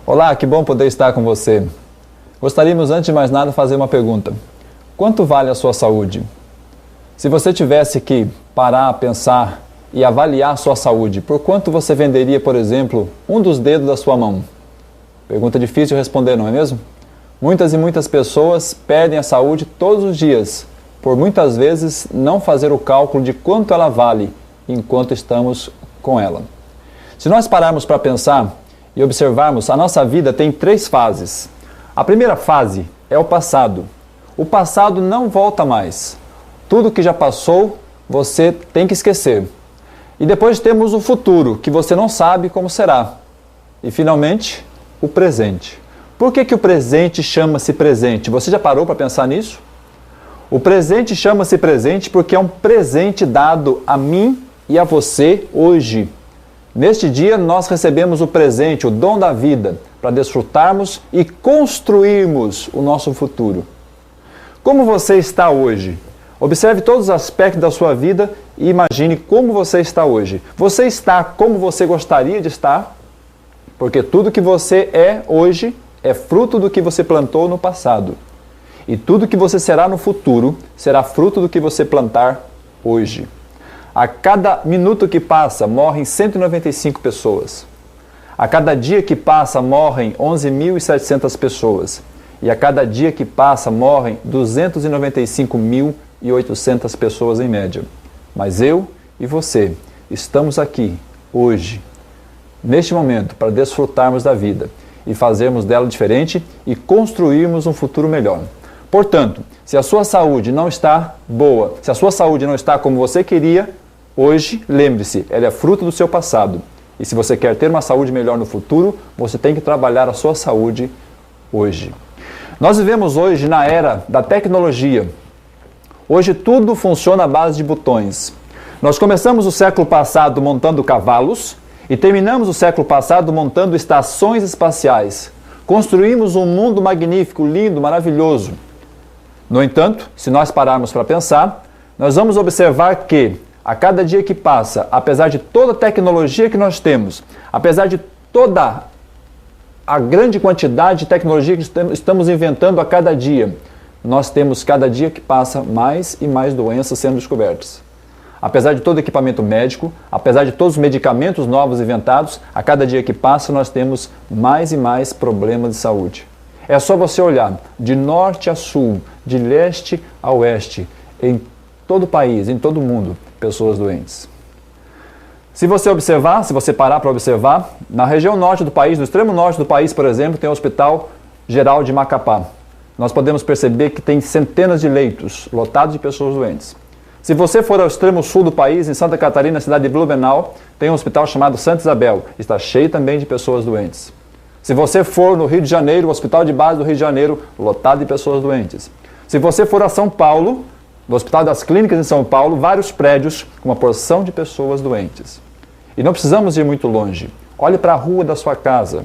Olá, que bom poder estar com você. Gostaríamos, antes de mais nada, fazer uma pergunta. Quanto vale a sua saúde? Se você tivesse que parar, pensar e avaliar a sua saúde, por quanto você venderia, por exemplo, um dos dedos da sua mão? Pergunta difícil de responder, não é mesmo? Muitas e muitas pessoas perdem a saúde todos os dias, por muitas vezes não fazer o cálculo de quanto ela vale enquanto estamos com ela. Se nós pararmos para pensar e observarmos, a nossa vida tem 3 fases. A primeira fase é o passado. O passado não volta mais. Tudo que já passou, você tem que esquecer. E depois temos o futuro, que você não sabe como será. E finalmente, o presente. Por que o presente chama-se presente? Você já parou para pensar nisso? O presente chama-se presente porque é um presente dado a mim e a você hoje. Neste dia, nós recebemos o presente, o dom da vida, para desfrutarmos e construirmos o nosso futuro. Como você está hoje? Observe todos os aspectos da sua vida e imagine como você está hoje. Você está como você gostaria de estar? Porque tudo que você é hoje é fruto do que você plantou no passado. E tudo que você será no futuro será fruto do que você plantar hoje. A cada minuto que passa, morrem 195 pessoas. A cada dia que passa, morrem 11.700 pessoas. E a cada dia que passa, morrem 295.800 pessoas em média. Mas eu e você estamos aqui, hoje, neste momento, para desfrutarmos da vida e fazermos dela diferente e construirmos um futuro melhor. Portanto, se a sua saúde não está boa, se a sua saúde não está como você queria, hoje, lembre-se, ela é fruto do seu passado. E se você quer ter uma saúde melhor no futuro, você tem que trabalhar a sua saúde hoje. Nós vivemos hoje na era da tecnologia. Hoje tudo funciona à base de botões. Nós começamos o século passado montando cavalos e terminamos o século passado montando estações espaciais. Construímos um mundo magnífico, lindo, maravilhoso. No entanto, se nós pararmos para pensar, nós vamos observar que a cada dia que passa, apesar de toda a tecnologia que nós temos, apesar de toda a grande quantidade de tecnologia que estamos inventando a cada dia, nós temos cada dia que passa mais e mais doenças sendo descobertas. Apesar de todo o equipamento médico, apesar de todos os medicamentos novos inventados, a cada dia que passa nós temos mais e mais problemas de saúde. É só você olhar de norte a sul, de leste a oeste, em todo o país, em todo o mundo, pessoas doentes. Se você observar, se você parar para observar, na região norte do país, no extremo norte do país, por exemplo, tem o Hospital Geral de Macapá. Nós podemos perceber que tem centenas de leitos lotados de pessoas doentes. Se você for ao extremo sul do país, em Santa Catarina, na cidade de Blumenau, tem um hospital chamado Santa Isabel. Está cheio também de pessoas doentes. Se você for no Rio de Janeiro, o Hospital de Base do Rio de Janeiro, lotado de pessoas doentes. Se você for a São Paulo, no Hospital das Clínicas em São Paulo, vários prédios com uma porção de pessoas doentes. E não precisamos ir muito longe. Olhe para a rua da sua casa,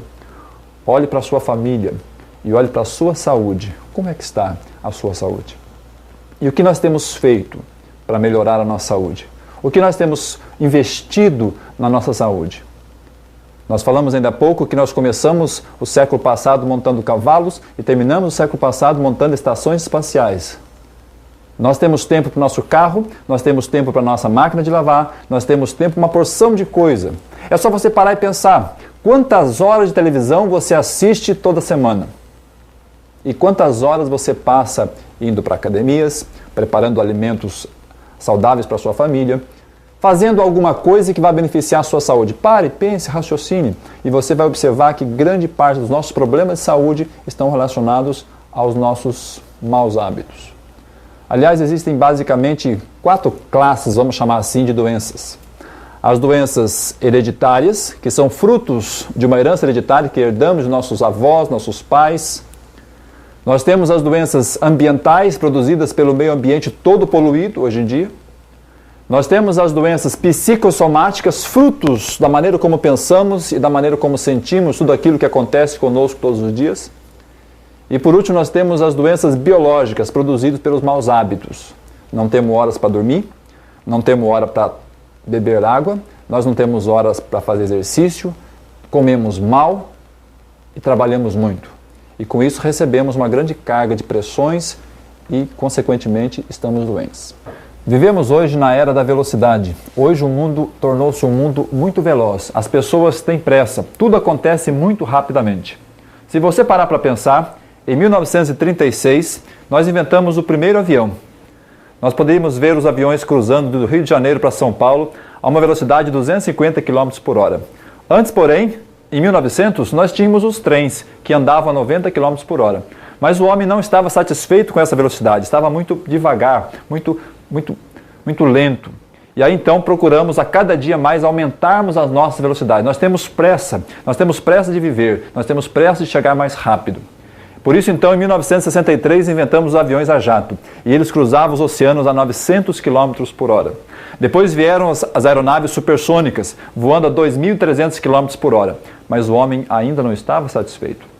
olhe para a sua família e olhe para a sua saúde. Como é que está a sua saúde? E o que nós temos feito para melhorar a nossa saúde? O que nós temos investido na nossa saúde? Nós falamos ainda há pouco que nós começamos o século passado montando cavalos e terminamos o século passado montando estações espaciais. Nós temos tempo para o nosso carro, nós temos tempo para a nossa máquina de lavar, nós temos tempo para uma porção de coisa. É só você parar e pensar, quantas horas de televisão você assiste toda semana? E quantas horas você passa indo para academias, preparando alimentos saudáveis para a sua família, fazendo alguma coisa que vai beneficiar a sua saúde? Pare, pense, raciocine e você vai observar que grande parte dos nossos problemas de saúde estão relacionados aos nossos maus hábitos. Aliás, existem basicamente 4 classes, vamos chamar assim, de doenças. As doenças hereditárias, que são frutos de uma herança hereditária que herdamos de nossos avós, nossos pais. Nós temos as doenças ambientais, produzidas pelo meio ambiente todo poluído hoje em dia. Nós temos as doenças psicossomáticas, frutos da maneira como pensamos e da maneira como sentimos tudo aquilo que acontece conosco todos os dias. E por último, nós temos as doenças biológicas produzidas pelos maus hábitos. Não temos horas para dormir, não temos hora para beber água, nós não temos horas para fazer exercício, comemos mal e trabalhamos muito. E com isso recebemos uma grande carga de pressões e, consequentemente, estamos doentes. Vivemos hoje na era da velocidade. Hoje o mundo tornou-se um mundo muito veloz. As pessoas têm pressa. Tudo acontece muito rapidamente. Se você parar para pensar, em 1936 nós inventamos o primeiro avião. Nós poderíamos ver os aviões cruzando do Rio de Janeiro para São Paulo a uma velocidade de 250 km por hora. Antes, porém, em 1900, nós tínhamos os trens que andavam a 90 km por hora. Mas o homem não estava satisfeito com essa velocidade, estava muito devagar, muito lento. E aí então procuramos a cada dia mais aumentarmos as nossas velocidades. Nós temos pressa de viver, nós temos pressa de chegar mais rápido. Por isso então em 1963 inventamos os aviões a jato e eles cruzavam os oceanos a 900 km por hora. Depois vieram as aeronaves supersônicas voando a 2.300 km por hora, mas o homem ainda não estava satisfeito.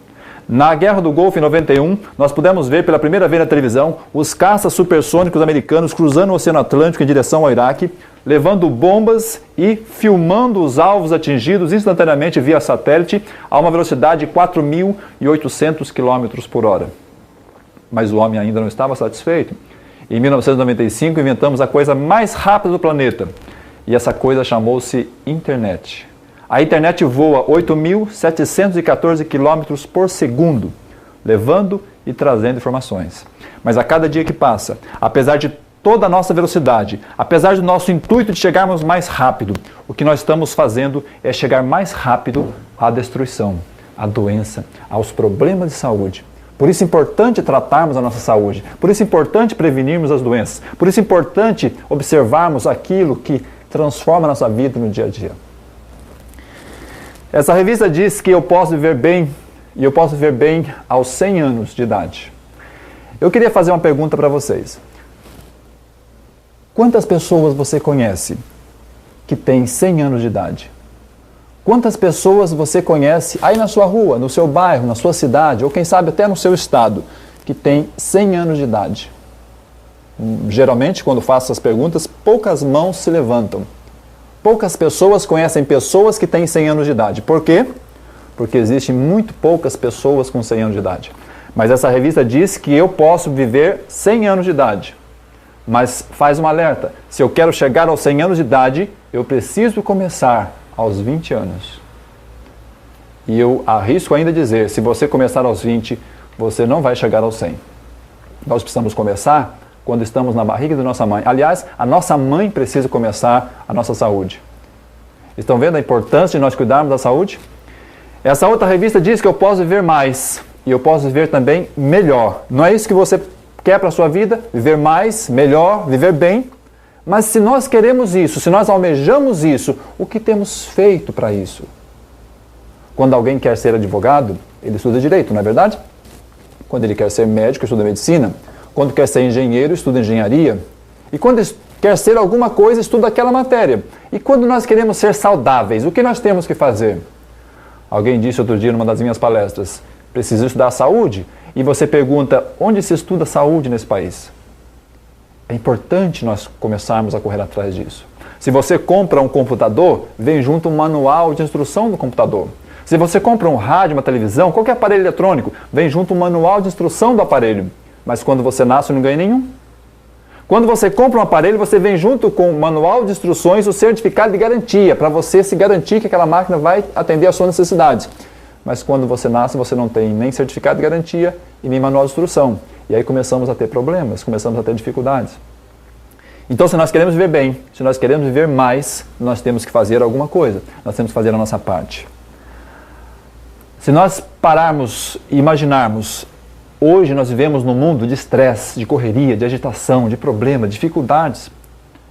Na Guerra do Golfo, em 91, nós pudemos ver pela primeira vez na televisão os caças supersônicos americanos cruzando o Oceano Atlântico em direção ao Iraque, levando bombas e filmando os alvos atingidos instantaneamente via satélite a uma velocidade de 4.800 km por hora. Mas o homem ainda não estava satisfeito. Em 1995, inventamos a coisa mais rápida do planeta. E essa coisa chamou-se internet. A internet voa 8.714 km por segundo, levando e trazendo informações. Mas a cada dia que passa, apesar de toda a nossa velocidade, apesar do nosso intuito de chegarmos mais rápido, o que nós estamos fazendo é chegar mais rápido à destruição, à doença, aos problemas de saúde. Por isso é importante tratarmos a nossa saúde, por isso é importante prevenirmos as doenças, por isso é importante observarmos aquilo que transforma a nossa vida no dia a dia. Essa revista diz que eu posso viver bem, e eu posso viver bem aos 100 anos de idade. Eu queria fazer uma pergunta para vocês. Quantas pessoas você conhece que têm 100 anos de idade? Quantas pessoas você conhece aí na sua rua, no seu bairro, na sua cidade, ou quem sabe até no seu estado, que tem 100 anos de idade? Geralmente, quando faço essas perguntas, poucas mãos se levantam. Poucas pessoas conhecem pessoas que têm 100 anos de idade. Por quê? Porque existem muito poucas pessoas com 100 anos de idade. Mas essa revista diz que eu posso viver 100 anos de idade. Mas faz um alerta. Se eu quero chegar aos 100 anos de idade, eu preciso começar aos 20 anos. E eu arrisco ainda dizer, se você começar aos 20, você não vai chegar aos 100. Nós precisamos começar quando estamos na barriga da nossa mãe. Aliás, a nossa mãe precisa começar a nossa saúde. Estão vendo a importância de nós cuidarmos da saúde? Essa outra revista diz que eu posso viver mais e eu posso viver também melhor. Não é isso que você quer para a sua vida? Viver mais, melhor, viver bem? Mas se nós queremos isso, se nós almejamos isso, o que temos feito para isso? Quando alguém quer ser advogado, ele estuda direito, não é verdade? Quando ele quer ser médico, estuda medicina. Quando quer ser engenheiro, estuda engenharia. E quando quer ser alguma coisa, estuda aquela matéria. E quando nós queremos ser saudáveis, o que nós temos que fazer? Alguém disse outro dia numa das minhas palestras, preciso estudar saúde. E você pergunta, onde se estuda saúde nesse país? É importante nós começarmos a correr atrás disso. Se você compra um computador, vem junto um manual de instrução do computador. Se você compra um rádio, uma televisão, qualquer aparelho eletrônico, vem junto um manual de instrução do aparelho. Mas quando você nasce, não ganha nenhum. Quando você compra um aparelho, você vem junto com o manual de instruções, o certificado de garantia, para você se garantir que aquela máquina vai atender às suas necessidades. Mas quando você nasce, você não tem nem certificado de garantia e nem manual de instrução. E aí começamos a ter problemas, começamos a ter dificuldades. Então, se nós queremos viver bem, se nós queremos viver mais, nós temos que fazer alguma coisa. Nós temos que fazer a nossa parte. Se nós pararmos e imaginarmos, hoje nós vivemos num mundo de estresse, de correria, de agitação, de problemas, de dificuldades.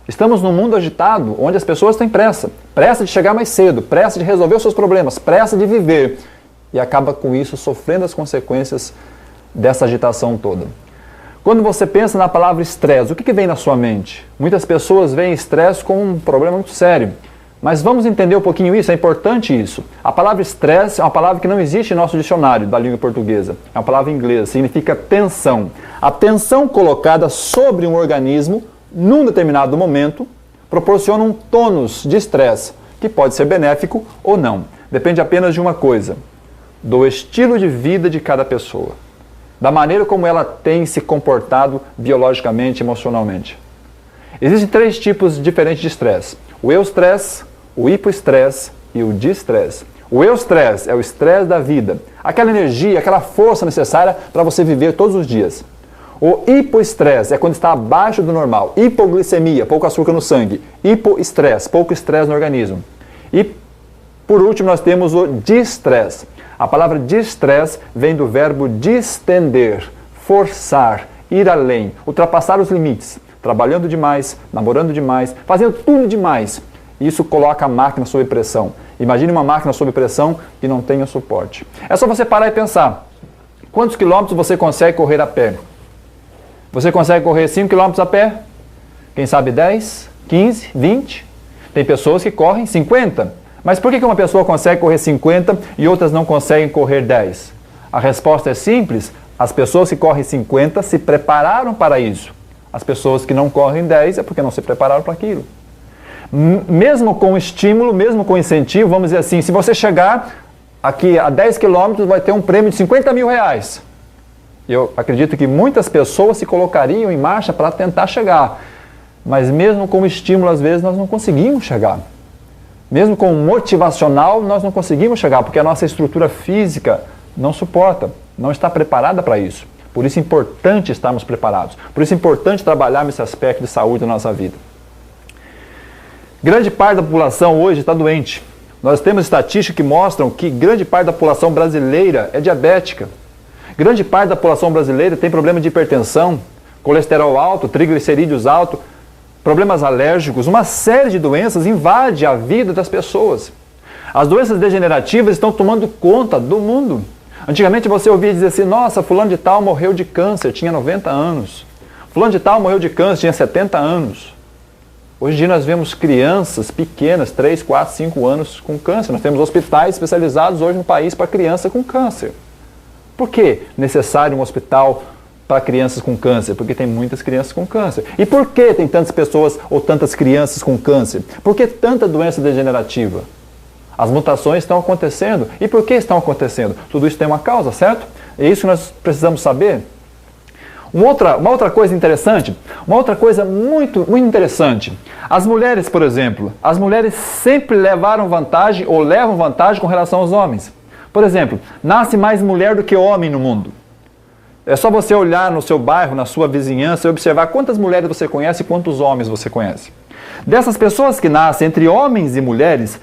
Estamos num mundo agitado, onde as pessoas têm pressa. Pressa de chegar mais cedo, pressa de resolver os seus problemas, pressa de viver. E acaba com isso sofrendo as consequências dessa agitação toda. Quando você pensa na palavra estresse, o que vem na sua mente? Muitas pessoas veem estresse como um problema muito sério. Mas vamos entender um pouquinho isso, é importante isso. A palavra estresse é uma palavra que não existe em nosso dicionário da língua portuguesa. É uma palavra inglesa, significa tensão. A tensão colocada sobre um organismo, num determinado momento, proporciona um tônus de estresse, que pode ser benéfico ou não. Depende apenas de uma coisa, do estilo de vida de cada pessoa, da maneira como ela tem se comportado biologicamente e emocionalmente. Existem 3 tipos diferentes de estresse: o eustresse, o hipoestresse e o distresse. O eustresse é o estresse da vida, aquela energia, aquela força necessária para você viver todos os dias. O hipoestresse é quando está abaixo do normal, hipoglicemia, pouco açúcar no sangue, hipoestresse, pouco estresse no organismo. E por último nós temos o distresse. A palavra distresse vem do verbo distender, forçar, ir além, ultrapassar os limites, trabalhando demais, namorando demais, fazendo tudo demais. Isso coloca a máquina sob pressão. Imagine uma máquina sob pressão que não tenha suporte. É só você parar e pensar. Quantos quilômetros você consegue correr a pé? Você consegue correr 5 quilômetros a pé? Quem sabe 10, 15, 20? Tem pessoas que correm 50. Mas por que uma pessoa consegue correr 50 e outras não conseguem correr 10? A resposta é simples. As pessoas que correm 50 se prepararam para isso. As pessoas que não correm 10 é porque não se prepararam para aquilo. Mesmo com estímulo, mesmo com incentivo, vamos dizer assim, se você chegar aqui a 10 quilômetros, vai ter um prêmio de 50 mil reais. Eu acredito que muitas pessoas se colocariam em marcha para tentar chegar. Mas mesmo com estímulo, às vezes, nós não conseguimos chegar. Mesmo com motivacional, nós não conseguimos chegar, porque a nossa estrutura física não suporta, não está preparada para isso. Por isso é importante estarmos preparados. Por isso é importante trabalharmos esse aspecto de saúde da nossa vida. Grande parte da população hoje está doente. Nós temos estatísticas que mostram que grande parte da população brasileira é diabética. Grande parte da população brasileira tem problema de hipertensão, colesterol alto, triglicerídeos alto, problemas alérgicos, uma série de doenças invade a vida das pessoas. As doenças degenerativas estão tomando conta do mundo. Antigamente você ouvia dizer assim, nossa, fulano de tal morreu de câncer, tinha 90 anos. Fulano de tal morreu de câncer, tinha 70 anos. Hoje em dia nós vemos crianças pequenas, 3, 4, 5 anos com câncer. Nós temos hospitais especializados hoje no país para criança com câncer. Por que necessário um hospital para crianças com câncer? Porque tem muitas crianças com câncer. E por que tem tantas pessoas ou tantas crianças com câncer? Por que tanta doença degenerativa? As mutações estão acontecendo. E por que estão acontecendo? Tudo isso tem uma causa, certo? É isso que nós precisamos saber. Uma outra coisa interessante, uma outra coisa muito interessante. As mulheres, por exemplo, as mulheres sempre levaram vantagem ou levam vantagem com relação aos homens. Por exemplo, nasce mais mulher do que homem no mundo. É só você olhar no seu bairro, na sua vizinhança e observar quantas mulheres você conhece e quantos homens você conhece. Dessas pessoas que nascem entre homens e mulheres,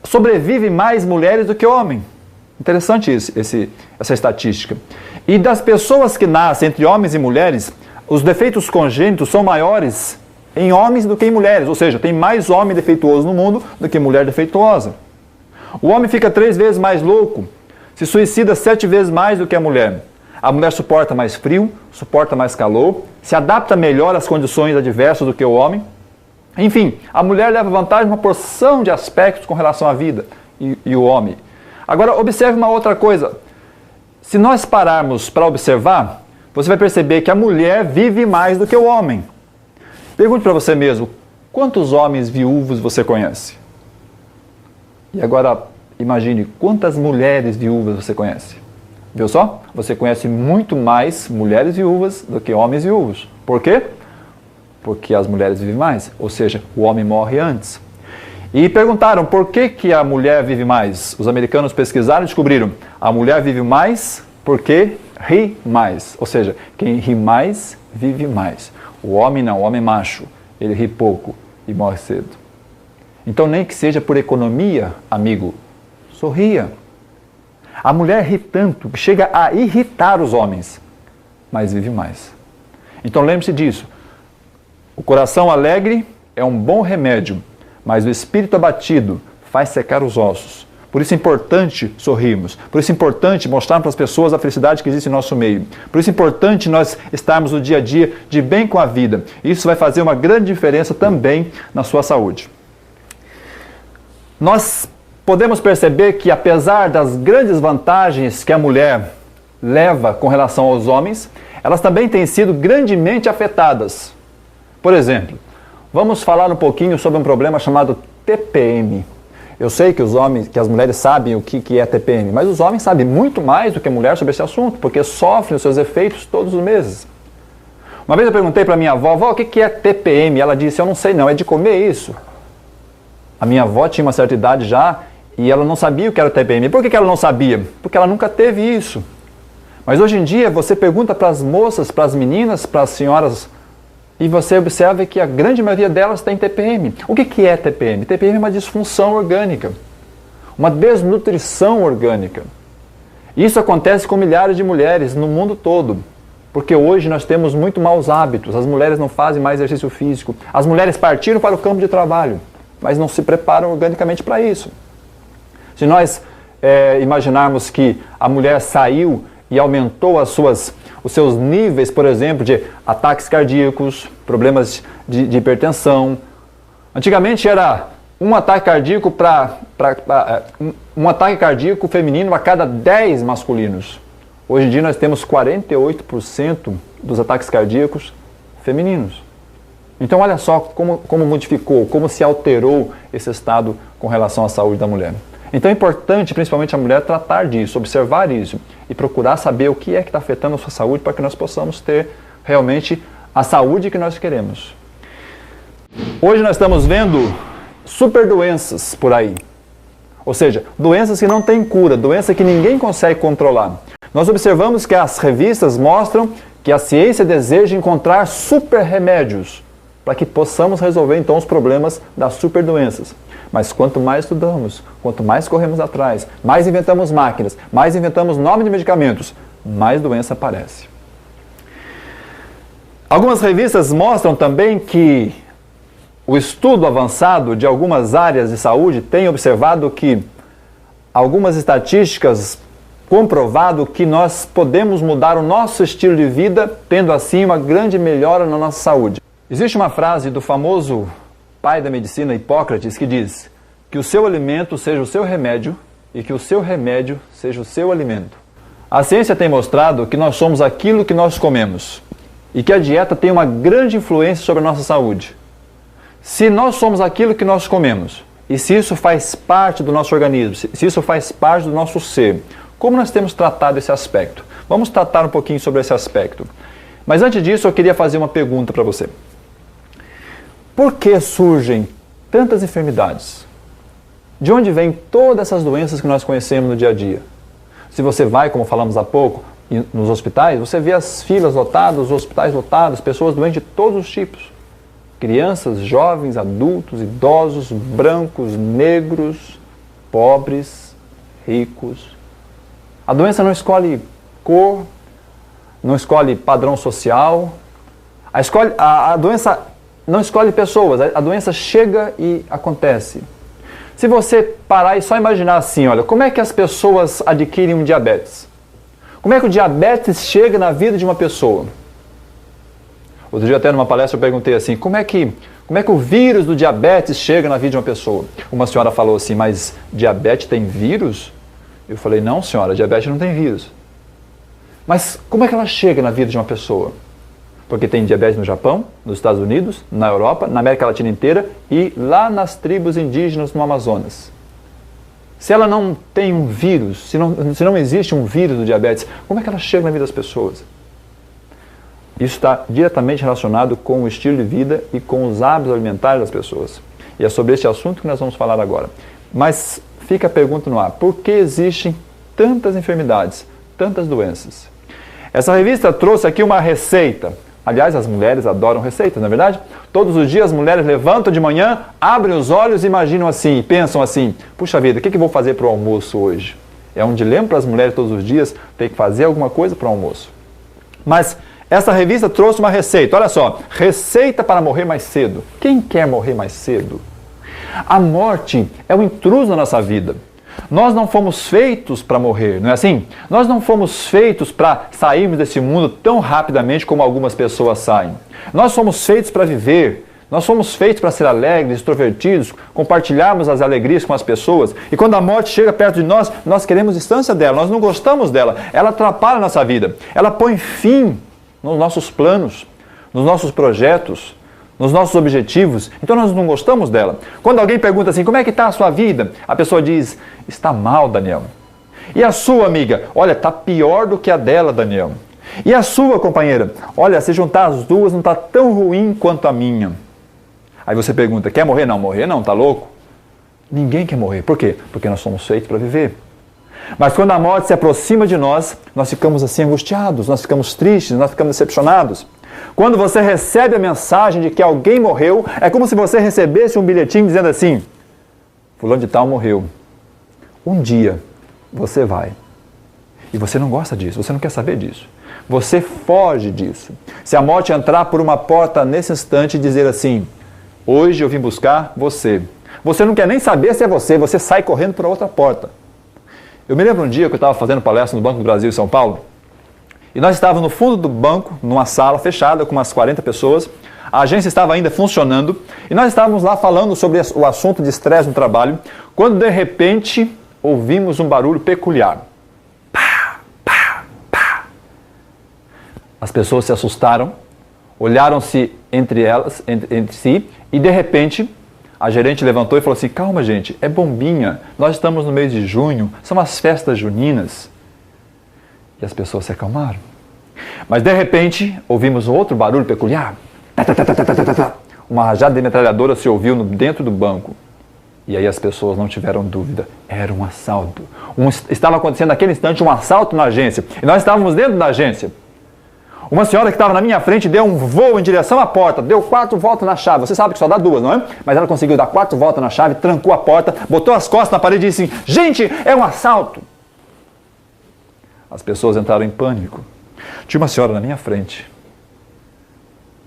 sobrevivem mais mulheres do que homens. Interessante essa estatística. E das pessoas que nascem entre homens e mulheres, os defeitos congênitos são maiores em homens do que em mulheres. Ou seja, tem mais homem defeituoso no mundo do que mulher defeituosa. O homem fica 3 vezes mais louco, se suicida 7 vezes mais do que a mulher. A mulher suporta mais frio, suporta mais calor, se adapta melhor às condições adversas do que o homem. Enfim, a mulher leva vantagem em uma porção de aspectos com relação à vida e o homem. Agora, observe uma outra coisa. Se nós pararmos para observar, você vai perceber que a mulher vive mais do que o homem. Pergunte para você mesmo, quantos homens viúvos você conhece? E agora, imagine quantas mulheres viúvas você conhece. Viu só? Você conhece muito mais mulheres viúvas do que homens viúvos. Por quê? Porque as mulheres vivem mais, ou seja, o homem morre antes. E perguntaram por que a mulher vive mais. Os americanos pesquisaram e descobriram, a mulher vive mais porque ri mais. Ou seja, quem ri mais, vive mais. O homem não, o homem macho, ele ri pouco e morre cedo. Então nem que seja por economia, amigo, sorria. A mulher ri tanto que chega a irritar os homens, mas vive mais. Então lembre-se disso. O coração alegre é um bom remédio, mas o espírito abatido faz secar os ossos. Por isso é importante sorrirmos. Por isso é importante mostrar para as pessoas a felicidade que existe em nosso meio. Por isso é importante nós estarmos no dia a dia de bem com a vida. Isso vai fazer uma grande diferença também na sua saúde. Nós podemos perceber que, apesar das grandes vantagens que a mulher leva com relação aos homens, elas também têm sido grandemente afetadas. Por exemplo, vamos falar um pouquinho sobre um problema chamado TPM. Eu sei que as mulheres sabem o que é TPM, mas os homens sabem muito mais do que a mulher sobre esse assunto, porque sofrem os seus efeitos todos os meses. Uma vez eu perguntei para minha avó, o que é TPM? Ela disse, eu não sei não, é de comer isso. A minha avó tinha uma certa idade já e ela não sabia o que era TPM. Por que ela não sabia? Porque ela nunca teve isso. Mas hoje em dia você pergunta para as moças, para as meninas, para as senhoras, e você observa que a grande maioria delas tem TPM. O que é TPM? TPM é uma disfunção orgânica, uma desnutrição orgânica. Isso acontece com milhares de mulheres no mundo todo, porque hoje nós temos muito maus hábitos, as mulheres não fazem mais exercício físico, as mulheres partiram para o campo de trabalho, mas não se preparam organicamente para isso. Se nós imaginarmos que a mulher saiu e aumentou os seus níveis, por exemplo, de ataques cardíacos, problemas de hipertensão. Antigamente era um ataque cardíaco um ataque cardíaco feminino a cada 10 masculinos. Hoje em dia nós temos 48% dos ataques cardíacos femininos. Então olha só como modificou, como se alterou esse estado com relação à saúde da mulher. Então é importante, principalmente a mulher, tratar disso, observar isso e procurar saber o que é que está afetando a sua saúde para que nós possamos ter realmente a saúde que nós queremos. Hoje nós estamos vendo superdoenças por aí, ou seja, doenças que não têm cura, doenças que ninguém consegue controlar. Nós observamos que as revistas mostram que a ciência deseja encontrar super remédios para que possamos resolver então os problemas das superdoenças. Mas quanto mais estudamos, quanto mais corremos atrás, mais inventamos máquinas, mais inventamos nomes de medicamentos, mais doença aparece. Algumas revistas mostram também que o estudo avançado de algumas áreas de saúde tem observado que algumas estatísticas comprovado que nós podemos mudar o nosso estilo de vida, tendo assim uma grande melhora na nossa saúde. Existe uma frase do famoso pai da medicina, Hipócrates, que diz que o seu alimento seja o seu remédio e que o seu remédio seja o seu alimento. A ciência tem mostrado que nós somos aquilo que nós comemos e que a dieta tem uma grande influência sobre a nossa saúde. Se nós somos aquilo que nós comemos e se isso faz parte do nosso organismo, se isso faz parte do nosso ser, como nós temos tratado esse aspecto? Vamos tratar um pouquinho sobre esse aspecto. Mas antes disso, eu queria fazer uma pergunta para você. Por que surgem tantas enfermidades? De onde vêm todas essas doenças que nós conhecemos no dia a dia? Se você vai, como falamos há pouco, nos hospitais, você vê as filas lotadas, os hospitais lotados, pessoas doentes de todos os tipos. Crianças, jovens, adultos, idosos, brancos, negros, pobres, ricos. A doença não escolhe cor, não escolhe padrão social. A doença não escolhe pessoas, a doença chega e acontece. Se você parar e só imaginar assim, olha, como é que as pessoas adquirem um diabetes? Como é que o diabetes chega na vida de uma pessoa? Outro dia até numa palestra eu perguntei assim, como é que o vírus do diabetes chega na vida de uma pessoa? Uma senhora falou assim, mas diabetes tem vírus? Eu falei, não senhora, diabetes não tem vírus. Mas como é que ela chega na vida de uma pessoa? Porque tem diabetes no Japão, nos Estados Unidos, na Europa, na América Latina inteira e lá nas tribos indígenas no Amazonas. Se ela não tem um vírus, se não existe um vírus do diabetes, como é que ela chega na vida das pessoas? Isso está diretamente relacionado com o estilo de vida e com os hábitos alimentares das pessoas. E é sobre esse assunto que nós vamos falar agora. Mas fica a pergunta no ar, por que existem tantas enfermidades, tantas doenças? Essa revista trouxe aqui uma receita. Aliás, as mulheres adoram receitas, não é verdade? Todos os dias as mulheres levantam de manhã, abrem os olhos e imaginam assim, e pensam assim, puxa vida, o que eu vou fazer para o almoço hoje? É um dilema para as mulheres todos os dias, ter que fazer alguma coisa para o almoço. Mas essa revista trouxe uma receita, olha só, receita para morrer mais cedo. Quem quer morrer mais cedo? A morte é um intruso na nossa vida. Nós não fomos feitos para morrer, não é assim? Nós não fomos feitos para sairmos desse mundo tão rapidamente como algumas pessoas saem. Nós fomos feitos para viver. Nós fomos feitos para ser alegres, extrovertidos, compartilharmos as alegrias com as pessoas. E quando a morte chega perto de nós, nós queremos distância dela, nós não gostamos dela. Ela atrapalha a nossa vida. Ela põe fim nos nossos planos, nos nossos projetos, nos nossos objetivos. Então nós não gostamos dela. Quando alguém pergunta assim, como é que está a sua vida? A pessoa diz, está mal, Daniel. E a sua amiga? Olha, está pior do que a dela, Daniel. E a sua companheira? Olha, se juntar as duas não está tão ruim quanto a minha. Aí você pergunta, quer morrer? Não, morrer não, tá louco? Ninguém quer morrer. Por quê? Porque nós somos feitos para viver. Mas quando a morte se aproxima de nós, nós ficamos assim angustiados, nós ficamos tristes, nós ficamos decepcionados. Quando você recebe a mensagem de que alguém morreu, é como se você recebesse um bilhetinho dizendo assim, fulano de tal morreu. Um dia você vai. E você não gosta disso, você não quer saber disso. Você foge disso. Se a morte entrar por uma porta nesse instante e dizer assim, hoje eu vim buscar você. Você não quer nem saber se é você, você sai correndo por outra porta. Eu me lembro um dia que eu estava fazendo palestra no Banco do Brasil em São Paulo, e nós estávamos no fundo do banco, numa sala fechada com umas 40 pessoas, a agência estava ainda funcionando, e nós estávamos lá falando sobre o assunto de estresse no trabalho, quando de repente ouvimos um barulho peculiar. Pá, pá, pá. As pessoas se assustaram, olharam-se entre si, e de repente a gerente levantou e falou assim, calma gente, é bombinha, nós estamos no mês de junho, são as festas juninas. E as pessoas se acalmaram. Mas de repente ouvimos outro barulho peculiar. Uma rajada de metralhadora se ouviu dentro do banco. E aí as pessoas não tiveram dúvida, era um assalto. Estava acontecendo naquele instante um assalto na agência. E nós estávamos dentro da agência. Uma senhora que estava na minha frente deu um voo em direção à porta, deu 4 voltas na chave. Você sabe que só dá 2, não é? Mas ela conseguiu dar 4 voltas na chave, trancou a porta, botou as costas na parede e disse assim, gente, é um assalto. As pessoas entraram em pânico. Tinha uma senhora na minha frente.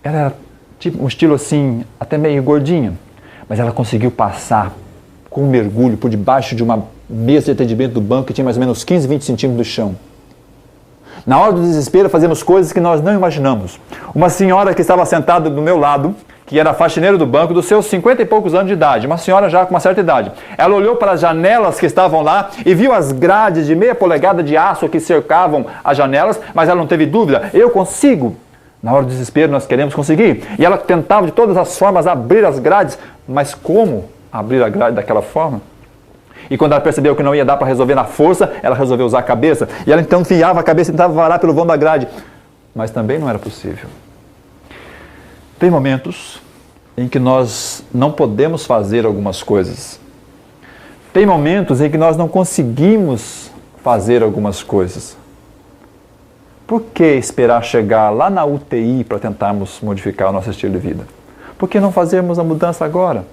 Ela era tipo um estilo assim, até meio gordinha. Mas ela conseguiu passar com um mergulho por debaixo de uma mesa de atendimento do banco que tinha mais ou menos 15, 20 centímetros do chão. Na hora do desespero, fazemos coisas que nós não imaginamos. Uma senhora que estava sentada do meu lado, que era faxineira do banco, dos seus 50 e poucos anos de idade, uma senhora já com uma certa idade. Ela olhou para as janelas que estavam lá e viu as grades de meia polegada de aço que cercavam as janelas, mas ela não teve dúvida, eu consigo. Na hora do desespero nós queremos conseguir. E ela tentava de todas as formas abrir as grades, mas como abrir a grade daquela forma? E quando ela percebeu que não ia dar para resolver na força, ela resolveu usar a cabeça. E ela então enfiava a cabeça e tentava varar pelo vão da grade. Mas também não era possível. Tem momentos em que nós não podemos fazer algumas coisas. Tem momentos em que nós não conseguimos fazer algumas coisas. Por que esperar chegar lá na UTI para tentarmos modificar o nosso estilo de vida? Por que não fazermos a mudança agora?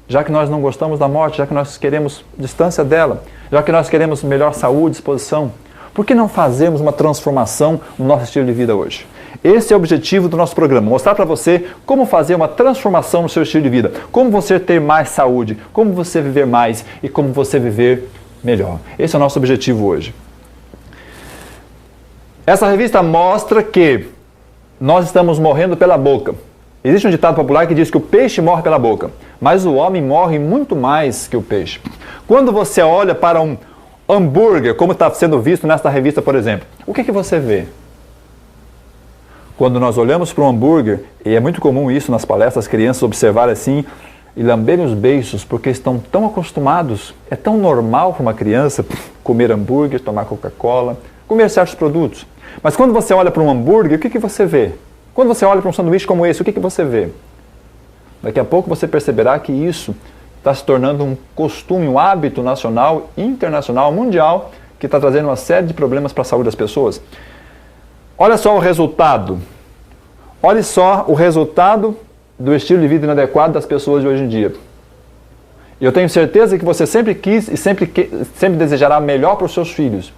Já que nós não gostamos da morte, já que nós queremos distância dela, já que nós queremos melhor saúde, disposição, por que não fazermos uma transformação no nosso estilo de vida hoje? Esse é o objetivo do nosso programa, mostrar para você como fazer uma transformação no seu estilo de vida, como você ter mais saúde, como você viver mais e como você viver melhor. Esse é o nosso objetivo hoje. Essa revista mostra que nós estamos morrendo pela boca. Existe um ditado popular que diz que o peixe morre pela boca, mas o homem morre muito mais que o peixe. Quando você olha para um hambúrguer, como está sendo visto nesta revista, por exemplo, o que você vê? Quando nós olhamos para um hambúrguer, e é muito comum isso nas palestras, as crianças observarem assim e lamberem os beiços, porque estão tão acostumados, é tão normal para uma criança comer hambúrguer, tomar Coca-Cola, comer certos produtos. Mas quando você olha para um hambúrguer, o que você vê? Quando você olha para um sanduíche como esse, o que você vê? Daqui a pouco você perceberá que isso está se tornando um costume, um hábito nacional, internacional, mundial, que está trazendo uma série de problemas para a saúde das pessoas. Olha só o resultado. Olha só o resultado do estilo de vida inadequado das pessoas de hoje em dia. E eu tenho certeza que você sempre quis e sempre desejará melhor para os seus filhos.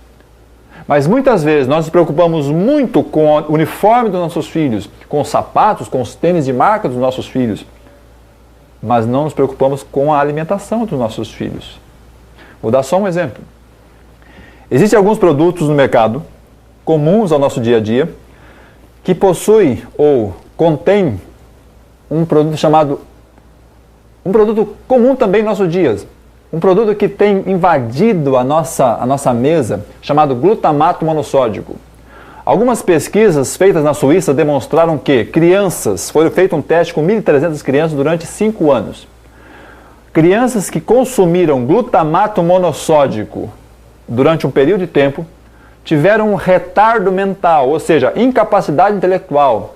Mas muitas vezes nós nos preocupamos muito com o uniforme dos nossos filhos, com os sapatos, com os tênis de marca dos nossos filhos, mas não nos preocupamos com a alimentação dos nossos filhos. Vou dar só um exemplo. Existem alguns produtos no mercado, comuns ao nosso dia a dia, que possuem ou contêm um produto chamado, um produto comum também nos nossos dias, um produto que tem invadido a nossa mesa, chamado glutamato monossódico. Algumas pesquisas feitas na Suíça demonstraram que foi feito um teste com 1.300 crianças durante 5 anos. Crianças que consumiram glutamato monossódico durante um período de tempo tiveram um retardo mental, ou seja, incapacidade intelectual.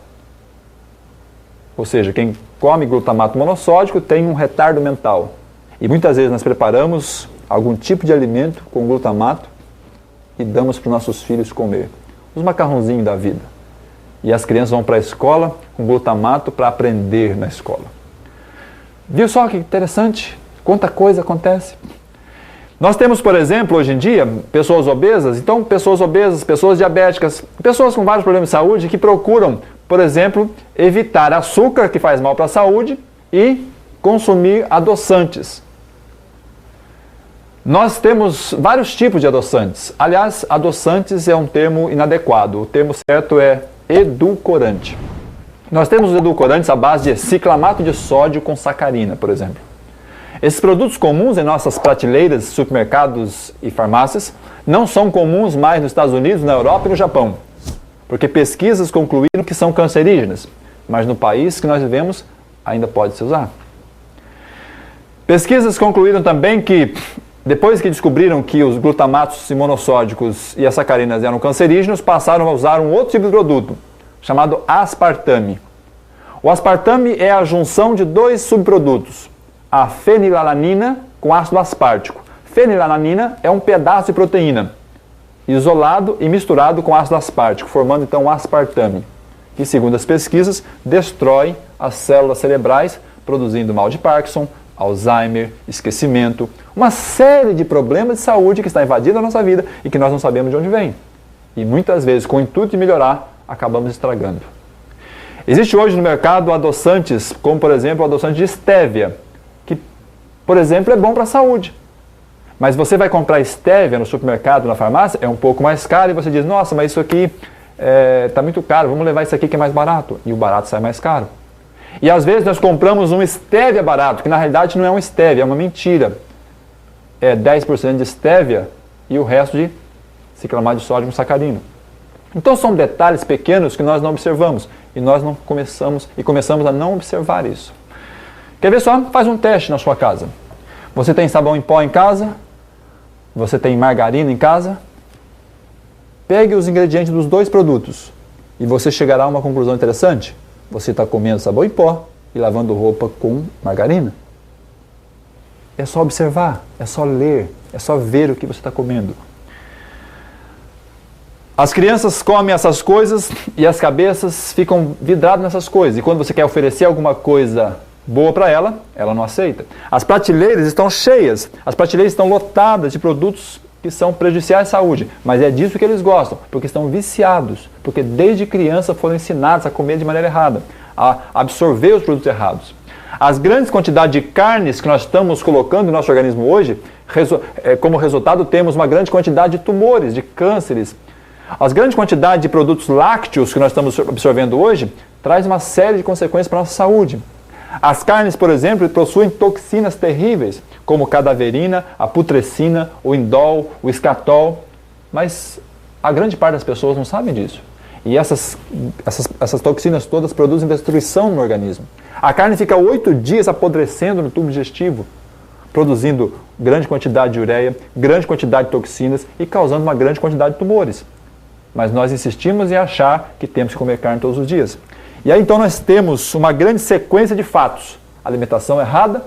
Ou seja, quem come glutamato monossódico tem um retardo mental. E muitas vezes nós preparamos algum tipo de alimento com glutamato e damos para os nossos filhos comer. Os macarrãozinhos da vida. E as crianças vão para a escola com glutamato para aprender na escola. Viu só que interessante? Quanta coisa acontece. Nós temos, por exemplo, hoje em dia, pessoas obesas, então pessoas obesas, pessoas diabéticas, pessoas com vários problemas de saúde que procuram, por exemplo, evitar açúcar, que faz mal para a saúde, e consumir adoçantes. Nós temos vários tipos de adoçantes. Aliás, adoçantes é um termo inadequado. O termo certo é edulcorante. Nós temos os edulcorantes à base de ciclamato de sódio com sacarina, por exemplo. Esses produtos comuns em nossas prateleiras, supermercados e farmácias não são comuns mais nos Estados Unidos, na Europa e no Japão, porque pesquisas concluíram que são cancerígenas, mas no país que nós vivemos ainda pode se usar. Pesquisas concluíram também que, depois que descobriram que os glutamatos monossódicos e as sacarinas eram cancerígenos, passaram a usar um outro tipo de produto, chamado aspartame. O aspartame é a junção de dois subprodutos, a fenilalanina com ácido aspartico. Fenilalanina é um pedaço de proteína, isolado e misturado com ácido aspartico, formando então o aspartame, que, segundo as pesquisas, destrói as células cerebrais, produzindo mal de Parkinson, Alzheimer, esquecimento, uma série de problemas de saúde que está invadindo a nossa vida e que nós não sabemos de onde vem. E muitas vezes, com o intuito de melhorar, acabamos estragando. Existe hoje no mercado adoçantes, como por exemplo o adoçante de estévia, que, por exemplo, é bom para a saúde. Mas você vai comprar estévia no supermercado, na farmácia, é um pouco mais caro e você diz, nossa, mas isso aqui está muito caro, vamos levar isso aqui que é mais barato. E o barato sai mais caro. E às vezes nós compramos um estévia barato, que na realidade não é um estévia, é uma mentira. É 10% de estévia e o resto de ciclamato de sódio com sacarina. Então são detalhes pequenos que nós não observamos e nós não começamos a não observar isso. Quer ver só? Faz um teste na sua casa. Você tem sabão em pó em casa? Você tem margarina em casa? Pegue os ingredientes dos dois produtos e você chegará a uma conclusão interessante. Você está comendo sabão em pó e lavando roupa com margarina. É só observar, é só ler, é só ver o que você está comendo. As crianças comem essas coisas e as cabeças ficam vidradas nessas coisas. E quando você quer oferecer alguma coisa boa para ela, ela não aceita. As prateleiras estão cheias, as prateleiras estão lotadas de produtos que são prejudiciais à saúde, mas é disso que eles gostam, porque estão viciados, porque desde criança foram ensinados a comer de maneira errada, a absorver os produtos errados. As grandes quantidades de carnes que nós estamos colocando no nosso organismo hoje, como resultado temos uma grande quantidade de tumores, de cânceres. As grandes quantidades de produtos lácteos que nós estamos absorvendo hoje, traz uma série de consequências para a nossa saúde. As carnes, por exemplo, possuem toxinas terríveis, como cadaverina, a putrescina, o indol, o escatol, mas a grande parte das pessoas não sabe disso. E essas toxinas todas produzem destruição no organismo. A carne fica 8 dias apodrecendo no tubo digestivo, produzindo grande quantidade de ureia, grande quantidade de toxinas e causando uma grande quantidade de tumores. Mas nós insistimos em achar que temos que comer carne todos os dias. E aí então nós temos uma grande sequência de fatos. Alimentação errada,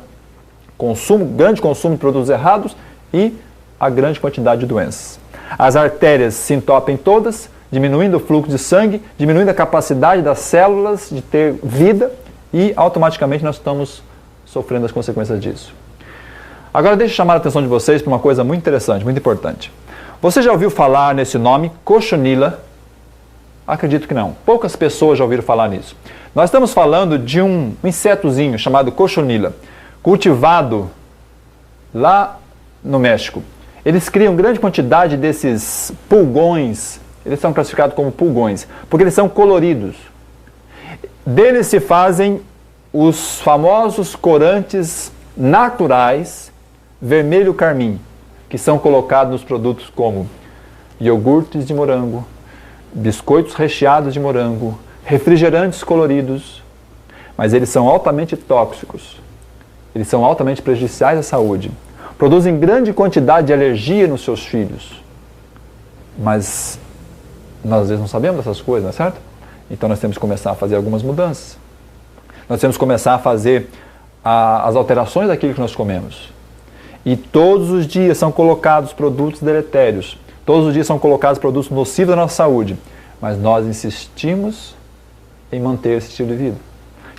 grande consumo de produtos errados e a grande quantidade de doenças. As artérias se entopem todas, diminuindo o fluxo de sangue, diminuindo a capacidade das células de ter vida e automaticamente nós estamos sofrendo as consequências disso. Agora deixa eu chamar a atenção de vocês para uma coisa muito interessante, muito importante. Você já ouviu falar nesse nome, cochonila? Acredito que não. Poucas pessoas já ouviram falar nisso. Nós estamos falando de um insetozinho chamado cochonila, cultivado lá no México. Eles criam grande quantidade desses pulgões, eles são classificados como pulgões, porque eles são coloridos. Deles se fazem os famosos corantes naturais vermelho carmim, que são colocados nos produtos como iogurtes de morango, biscoitos recheados de morango, refrigerantes coloridos, mas eles são altamente tóxicos, eles são altamente prejudiciais à saúde, produzem grande quantidade de alergia nos seus filhos, mas nós às vezes não sabemos dessas coisas, não é certo? Então nós temos que começar a fazer algumas mudanças, nós temos que começar a fazer as alterações daquilo que nós comemos, e todos os dias são colocados produtos deletérios, todos os dias são colocados produtos nocivos à nossa saúde, mas nós insistimos em manter esse estilo de vida.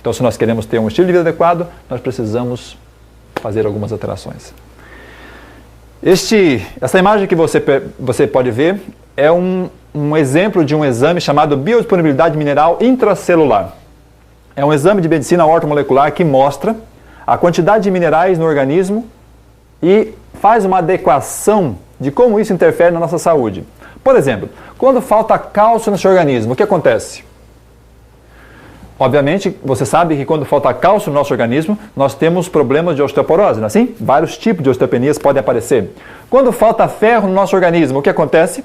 Então, se nós queremos ter um estilo de vida adequado, nós precisamos fazer algumas alterações. Essa imagem que você pode ver é um exemplo de um exame chamado biodisponibilidade mineral intracelular. É um exame de medicina ortomolecular que mostra a quantidade de minerais no organismo e faz uma adequação de como isso interfere na nossa saúde. Por exemplo, quando falta cálcio no seu organismo, o que acontece? Obviamente, você sabe que quando falta cálcio no nosso organismo, nós temos problemas de osteoporose, não é assim? Vários tipos de osteopenias podem aparecer. Quando falta ferro no nosso organismo, o que acontece?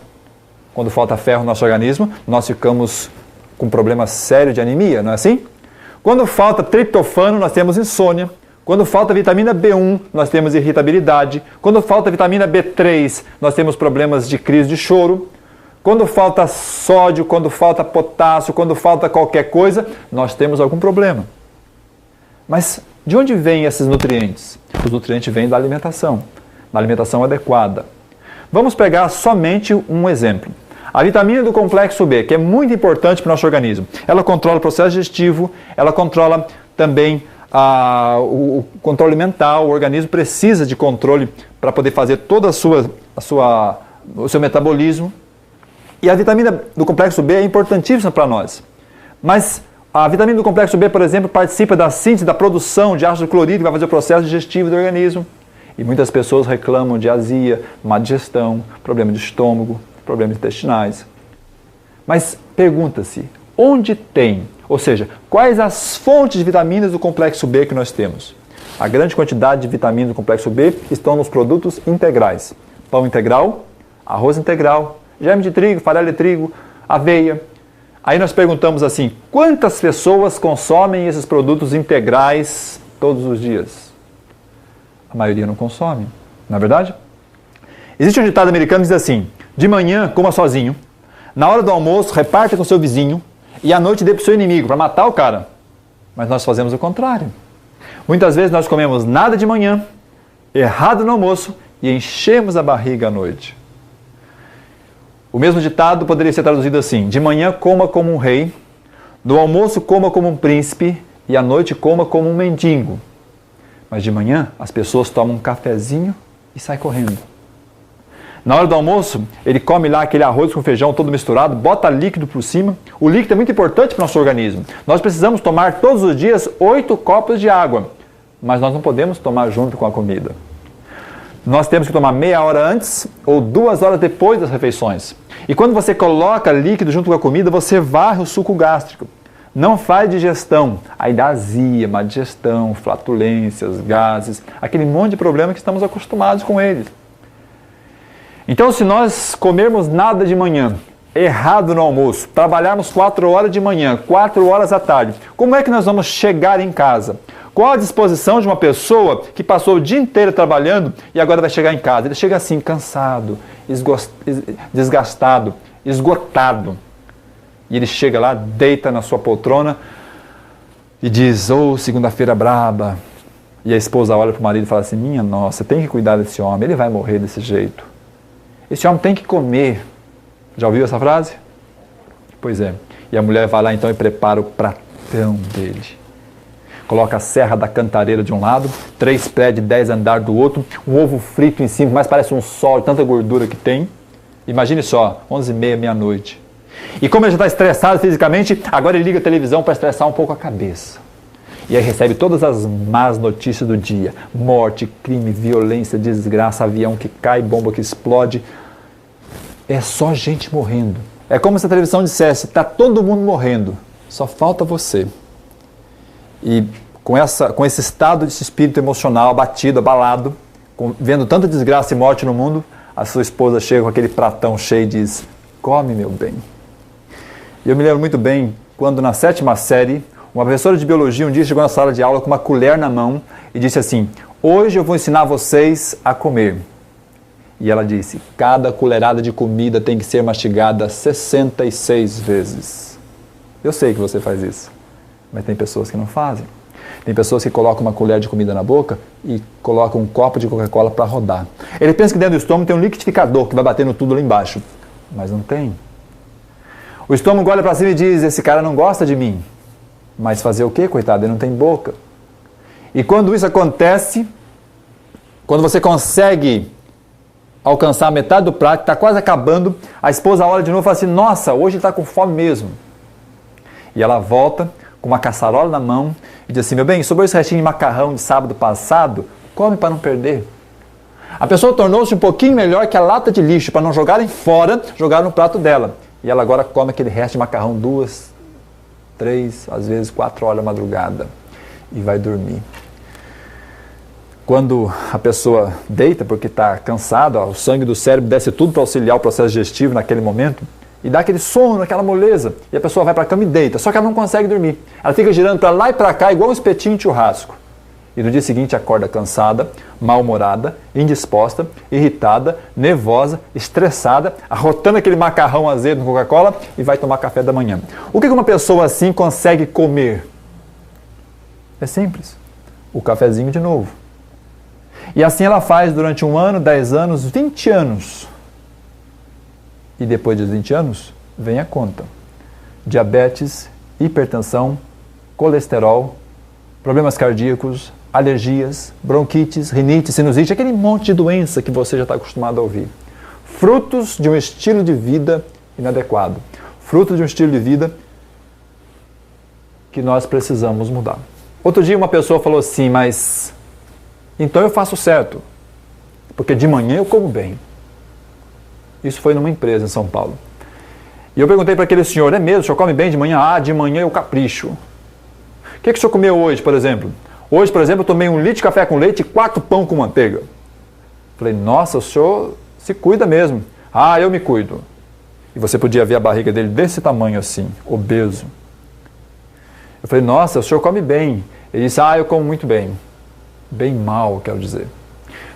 Quando falta ferro no nosso organismo, nós ficamos com problemas sérios de anemia, não é assim? Quando falta triptofano, nós temos insônia. Quando falta vitamina B1, nós temos irritabilidade. Quando falta vitamina B3, nós temos problemas de crise de choro. Quando falta sódio, quando falta potássio, quando falta qualquer coisa, nós temos algum problema. Mas de onde vêm esses nutrientes? Os nutrientes vêm da alimentação adequada. Vamos pegar somente um exemplo. A vitamina do complexo B, que é muito importante para o nosso organismo. Ela controla o processo digestivo, ela controla também o controle mental. O organismo precisa de controle para poder fazer todo o seu metabolismo. E a vitamina do complexo B é importantíssima para nós. Mas a vitamina do complexo B, por exemplo, participa da síntese, da produção de ácido clorídrico, que vai fazer o processo digestivo do organismo. E muitas pessoas reclamam de azia, má digestão, problema de estômago, problemas intestinais. Mas pergunta-se, onde tem? Ou seja, quais as fontes de vitaminas do complexo B que nós temos? A grande quantidade de vitaminas do complexo B estão nos produtos integrais. Pão integral, arroz integral, germe de trigo, farelo de trigo, aveia. Aí nós perguntamos assim, quantas pessoas consomem esses produtos integrais todos os dias? A maioria não consome, não é verdade? Existe um ditado americano que diz assim, de manhã coma sozinho, na hora do almoço reparta com seu vizinho e à noite dê para o seu inimigo, para matar o cara. Mas nós fazemos o contrário. Muitas vezes nós comemos nada de manhã, errado no almoço e enchemos a barriga à noite. O mesmo ditado poderia ser traduzido assim, de manhã coma como um rei, no almoço coma como um príncipe e à noite coma como um mendigo. Mas de manhã as pessoas tomam um cafezinho e saem correndo. Na hora do almoço, ele come lá aquele arroz com feijão todo misturado, bota líquido por cima. O líquido é muito importante para o nosso organismo. Nós precisamos tomar todos os dias 8 copos de água, mas nós não podemos tomar junto com a comida. Nós temos que tomar meia hora antes ou 2 horas depois das refeições. E quando você coloca líquido junto com a comida, você varre o suco gástrico. Não faz digestão. Aí dá azia, má digestão, flatulências, gases, aquele monte de problema que estamos acostumados com eles. Então, se nós comermos nada de manhã, errado no almoço, trabalharmos 4 horas de manhã, 4 horas à tarde, como é que nós vamos chegar em casa? Qual a disposição de uma pessoa que passou o dia inteiro trabalhando e agora vai chegar em casa? Ele chega assim, cansado, desgastado, esgotado. E ele chega lá, deita na sua poltrona e diz, segunda-feira braba. E a esposa olha para o marido e fala assim, minha nossa, tem que cuidar desse homem, ele vai morrer desse jeito. Esse homem tem que comer. Já ouviu essa frase? Pois é. E a mulher vai lá então e prepara o pratão dele. Coloca a serra da cantareira de um lado, 3 prédios de 10 andares do outro, um ovo frito em cima, mas parece um sol, tanta gordura que tem. Imagine só, 11h30, meia-noite. E como ele já está estressado fisicamente, agora ele liga a televisão para estressar um pouco a cabeça. E aí recebe todas as más notícias do dia. Morte, crime, violência, desgraça, avião que cai, bomba que explode. É só gente morrendo. É como se a televisão dissesse, está todo mundo morrendo, só falta você. E com esse estado de espírito emocional abatido, abalado, vendo tanta desgraça e morte no mundo, a sua esposa chega com aquele pratão cheio e diz, come meu bem. E eu me lembro muito bem, quando na 7ª série, uma professora de biologia um dia chegou na sala de aula com uma colher na mão e disse assim, hoje eu vou ensinar vocês a comer. E ela disse, cada colherada de comida tem que ser mastigada 66 vezes. Eu sei que você faz isso, mas tem pessoas que não fazem. Tem pessoas que colocam uma colher de comida na boca e colocam um copo de Coca-Cola para rodar. Ele pensa que dentro do estômago tem um liquidificador que vai batendo tudo lá embaixo, mas não tem. O estômago olha para cima e diz, esse cara não gosta de mim. Mas fazer o quê, coitado? Ele não tem boca. E quando isso acontece, quando você consegue alcançar metade do prato, está quase acabando, a esposa olha de novo e fala assim, nossa, hoje ele está com fome mesmo. E ela volta com uma caçarola na mão e diz assim, meu bem, sobrou esse restinho de macarrão de sábado passado, come para não perder. A pessoa tornou-se um pouquinho melhor que a lata de lixo, para não jogarem fora, jogar no prato dela. E ela agora come aquele resto de macarrão 2, 3, às vezes 4 horas da madrugada e vai dormir. Quando a pessoa deita porque está cansada, o sangue do cérebro desce tudo para auxiliar o processo digestivo naquele momento, e dá aquele sono, aquela moleza, e a pessoa vai para a cama e deita, só que ela não consegue dormir. Ela fica girando para lá e para cá, igual um espetinho de churrasco. E no dia seguinte acorda cansada, mal-humorada, indisposta, irritada, nervosa, estressada, arrotando aquele macarrão azedo no Coca-Cola e vai tomar café da manhã. O que uma pessoa assim consegue comer? É simples. O cafezinho de novo. E assim ela faz durante 1 ano, 10 anos, 20 anos. E depois dos 20 anos, vem a conta. Diabetes, hipertensão, colesterol, problemas cardíacos, alergias, bronquites, rinite, sinusite, aquele monte de doença que você já está acostumado a ouvir. Frutos de um estilo de vida inadequado. Frutos de um estilo de vida que nós precisamos mudar. Outro dia uma pessoa falou assim, mas então eu faço certo, porque de manhã eu como bem. Isso foi numa empresa em São Paulo. E eu perguntei para aquele senhor, é mesmo, o senhor come bem de manhã? Ah, de manhã eu capricho. O que o senhor comeu hoje, por exemplo? Hoje, por exemplo, eu tomei 1 litro de café com leite e 4 pão com manteiga. Falei, nossa, o senhor se cuida mesmo. Ah, eu me cuido. E você podia ver a barriga dele desse tamanho assim, obeso. Eu falei, nossa, o senhor come bem. Ele disse, ah, eu como muito bem. Bem mal, quero dizer.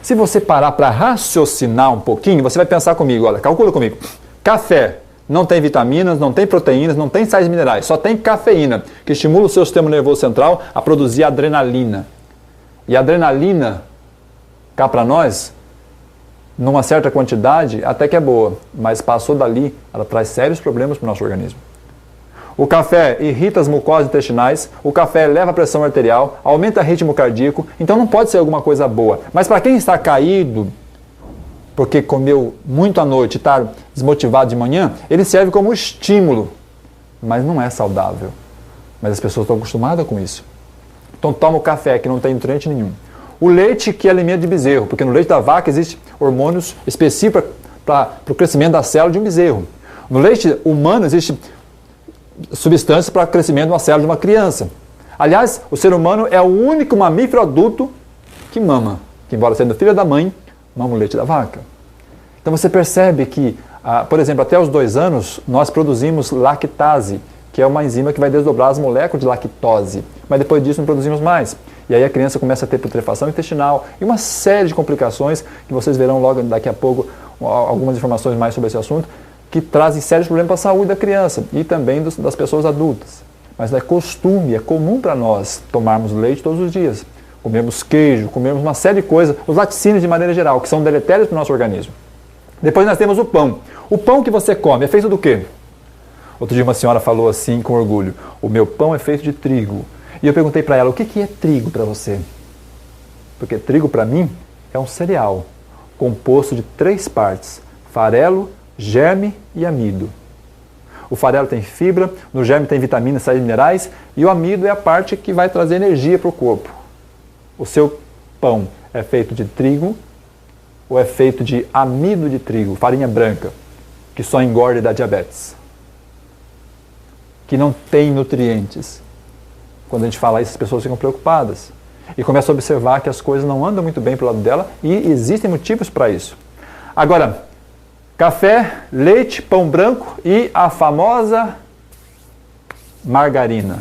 Se você parar para raciocinar um pouquinho, você vai pensar comigo, olha, calcula comigo. Café não tem vitaminas, não tem proteínas, não tem sais minerais, só tem cafeína, que estimula o seu sistema nervoso central a produzir adrenalina. E a adrenalina, cá para nós, numa certa quantidade, até que é boa, mas passou dali, ela traz sérios problemas para o nosso organismo. O café irrita as mucosas intestinais, o café eleva a pressão arterial, aumenta o ritmo cardíaco, então não pode ser alguma coisa boa. Mas para quem está caído, porque comeu muito à noite e está desmotivado de manhã, ele serve como estímulo, mas não é saudável. Mas as pessoas estão acostumadas com isso. Então toma o café, que não tem nutriente nenhum. O leite, que é alimento de bezerro, porque no leite da vaca existem hormônios específicos para o crescimento da célula de um bezerro. No leite humano existe substâncias para o crescimento de uma célula de uma criança. Aliás, o ser humano é o único mamífero adulto que mama, que embora sendo filho da mãe, mama o leite da vaca. Então você percebe que, por exemplo, até os 2 anos, nós produzimos lactase, que é uma enzima que vai desdobrar as moléculas de lactose, mas depois disso não produzimos mais. E aí a criança começa a ter putrefação intestinal e uma série de complicações que vocês verão logo daqui a pouco algumas informações mais sobre esse assunto, que trazem sérios problemas para a saúde da criança e também das pessoas adultas. Mas é costume, é comum para nós tomarmos leite todos os dias, comermos queijo, comermos uma série de coisas, os laticínios de maneira geral, que são deletérios para o nosso organismo. Depois nós temos o pão. O pão que você come é feito do quê? Outro dia uma senhora falou assim com orgulho, o meu pão é feito de trigo. E eu perguntei para ela, o que é trigo para você? Porque trigo para mim é um cereal composto de 3 partes, farelo, germe e amido. O farelo tem fibra, no germe tem vitaminas, sais minerais, e o amido é a parte que vai trazer energia para o corpo. O seu pão é feito de trigo ou é feito de amido de trigo, farinha branca, que só engorda e dá diabetes, que não tem nutrientes. Quando a gente fala isso, as pessoas ficam preocupadas e começam a observar que as coisas não andam muito bem para o lado dela e existem motivos para isso. Agora, café, leite, pão branco e a famosa margarina,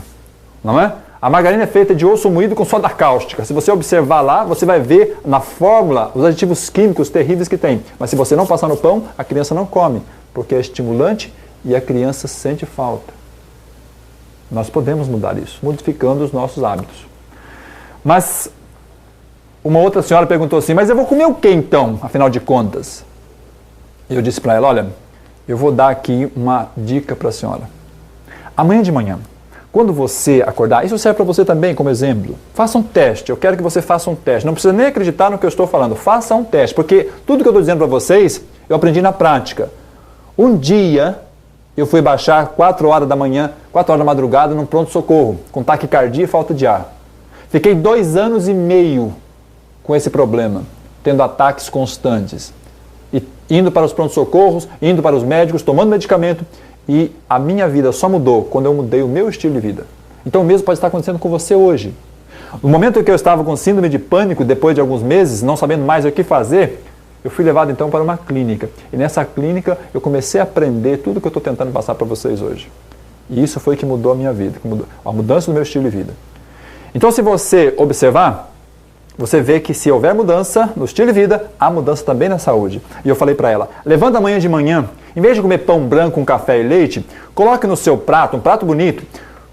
não é? A margarina é feita de osso moído com soda cáustica. Se você observar lá, você vai ver na fórmula os aditivos químicos terríveis que tem. Mas se você não passar no pão, a criança não come, porque é estimulante e a criança sente falta. Nós podemos mudar isso, modificando os nossos hábitos. Mas uma outra senhora perguntou assim, mas eu vou comer o que então, afinal de contas? E eu disse para ela, olha, eu vou dar aqui uma dica para a senhora. Amanhã de manhã, quando você acordar, isso serve para você também como exemplo, faça um teste, eu quero que você faça um teste. Não precisa nem acreditar no que eu estou falando, faça um teste, porque tudo que eu estou dizendo para vocês, eu aprendi na prática. Um dia, eu fui baixar 4 horas da manhã, 4 horas da madrugada, num pronto-socorro, com taquicardia e falta de ar. Fiquei 2 anos e meio com esse problema, tendo ataques constantes. E indo para os pronto-socorros, indo para os médicos, tomando medicamento. E a minha vida só mudou quando eu mudei o meu estilo de vida. Então o mesmo pode estar acontecendo com você hoje. No momento em que eu estava com síndrome de pânico, depois de alguns meses, não sabendo mais o que fazer, eu fui levado então para uma clínica. E nessa clínica eu comecei a aprender tudo que eu estou tentando passar para vocês hoje. E isso foi que mudou a minha vida, que mudou a mudança do meu estilo de vida. Então se você observar, você vê que se houver mudança no estilo de vida, há mudança também na saúde. E eu falei para ela, levanta amanhã de manhã, em vez de comer pão branco com café e leite, coloque no seu prato, um prato bonito,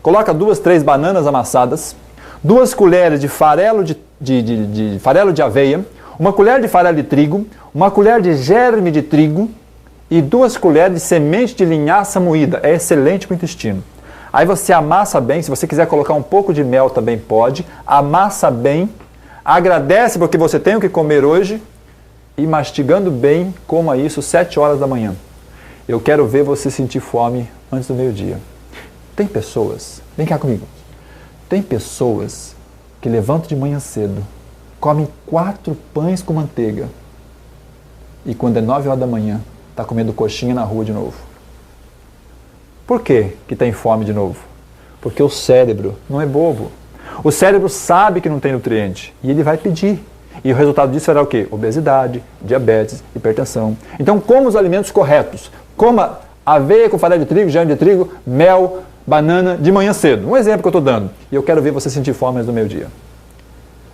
coloca 2, 3 bananas amassadas, 2 colheres de farelo farelo de aveia, 1 colher de farelo de trigo, 1 colher de germe de trigo e 2 colheres de semente de linhaça moída. É excelente para o intestino. Aí você amassa bem, se você quiser colocar um pouco de mel também pode, amassa bem, agradece porque você tem o que comer hoje e mastigando bem, coma isso 7 horas da manhã. Eu quero ver você sentir fome antes do meio-dia. Tem pessoas, vem cá comigo, tem pessoas que levantam de manhã cedo, comem 4 pães com manteiga e quando é 9 horas da manhã, está comendo coxinha na rua de novo. Por que tem fome de novo? Porque o cérebro não é bobo. O cérebro sabe que não tem nutriente e ele vai pedir. E o resultado disso será o quê? Obesidade, diabetes, hipertensão. Então, coma os alimentos corretos. Coma aveia com farelo de trigo, germe de trigo, mel, banana de manhã cedo. Um exemplo que eu estou dando. E eu quero ver você sentir fome antes do meio-dia.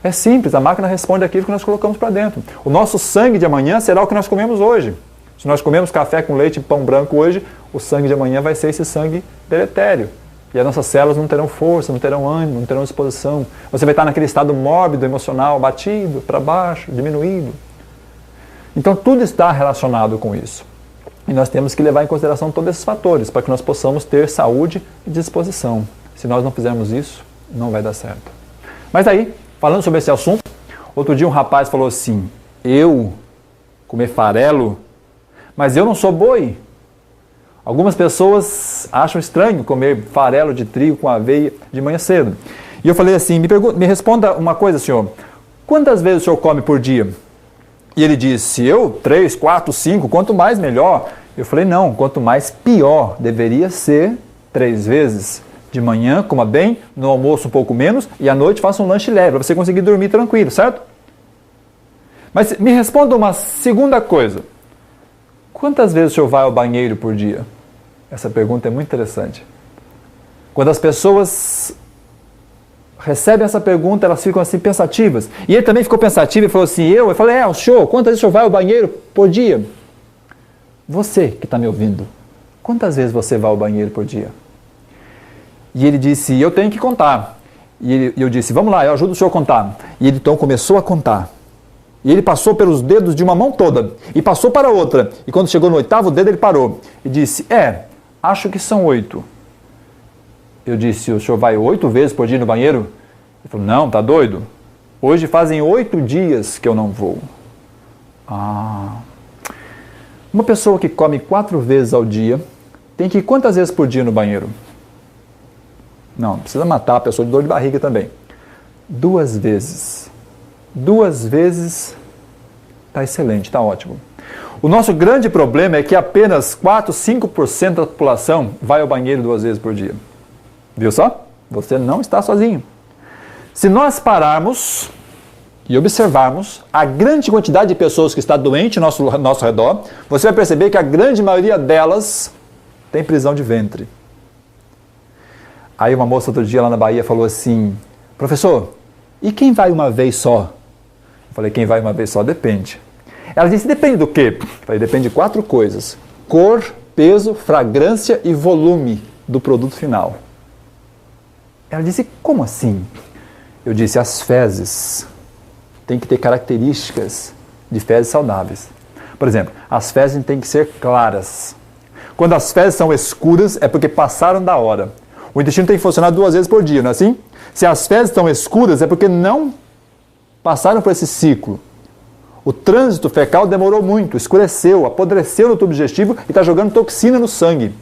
É simples, a máquina responde aquilo que nós colocamos para dentro. O nosso sangue de amanhã será o que nós comemos hoje. Se nós comemos café com leite e pão branco hoje, o sangue de amanhã vai ser esse sangue deletério. E as nossas células não terão força, não terão ânimo, não terão disposição. Você vai estar naquele estado mórbido, emocional, abatido, para baixo, diminuído. Então tudo está relacionado com isso. E nós temos que levar em consideração todos esses fatores para que nós possamos ter saúde e disposição. Se nós não fizermos isso, não vai dar certo. Mas aí, falando sobre esse assunto, outro dia um rapaz falou assim, eu comer farelo, mas eu não sou boi. Algumas pessoas acham estranho comer farelo de trigo com aveia de manhã cedo. E eu falei assim, me responda uma coisa, senhor, quantas vezes o senhor come por dia? E ele disse, eu 3, 4, 5, quanto mais melhor. Eu falei, não, quanto mais pior, deveria ser 3 vezes. De manhã, coma bem, no almoço um pouco menos e à noite faça um lanche leve, para você conseguir dormir tranquilo, certo? Mas me responda uma segunda coisa. Quantas vezes o senhor vai ao banheiro por dia? Essa pergunta é muito interessante. Quando as pessoas recebem essa pergunta, elas ficam assim pensativas. E ele também ficou pensativo e falou assim, eu falei, o senhor, quantas vezes o senhor vai ao banheiro por dia? Você que está me ouvindo, quantas vezes você vai ao banheiro por dia? E ele disse, eu tenho que contar. E eu disse, vamos lá, eu ajudo o senhor a contar. E ele então começou a contar. E ele passou pelos dedos de uma mão toda e passou para outra. E quando chegou no 8º dedo, ele parou e disse, acho que são 8. Eu disse, o senhor vai 8 vezes por dia no banheiro? Ele falou, não, tá doido? Hoje fazem 8 dias que eu não vou. Uma pessoa que come 4 vezes ao dia tem que ir quantas vezes por dia no banheiro? Não precisa matar a pessoa de dor de barriga também. 2 vezes. 2 vezes está excelente, está ótimo. O nosso grande problema é que apenas 4, 5% da população vai ao banheiro 2 vezes por dia. Viu só? Você não está sozinho. Se nós pararmos e observarmos a grande quantidade de pessoas que está doente ao nosso redor, você vai perceber que a grande maioria delas tem prisão de ventre. Aí uma moça outro dia lá na Bahia falou assim: professor, e quem vai uma vez só? Eu falei, quem vai uma vez só depende. Ela disse, depende do quê? Eu falei, depende de 4 coisas: cor, peso, fragrância e volume do produto final. Ela disse, como assim? Eu disse, as fezes têm que ter características de fezes saudáveis. Por exemplo, as fezes têm que ser claras. Quando as fezes são escuras, é porque passaram da hora. O intestino tem que funcionar 2 vezes por dia, não é assim? Se as fezes estão escuras, é porque não passaram por esse ciclo. O trânsito fecal demorou muito, escureceu, apodreceu no tubo digestivo e está jogando toxina no sangue.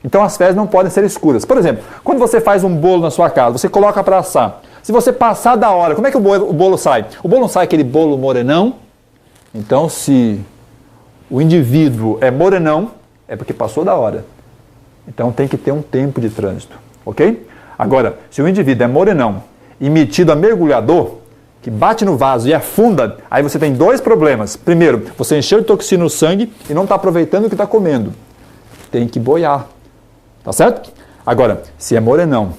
Então as fezes não podem ser escuras. Por exemplo, quando você faz um bolo na sua casa, você coloca para assar. Se você passar da hora, como é que o bolo sai? O bolo não sai aquele bolo morenão? Então, se o indivíduo é morenão, é porque passou da hora. Então tem que ter um tempo de trânsito, ok? Agora, se o indivíduo é morenão e metido a mergulhador, que bate no vaso e afunda, aí você tem 2 problemas. Primeiro, você encheu de toxina no sangue e não está aproveitando o que está comendo. Tem que boiar, tá certo? Agora, se é morenão,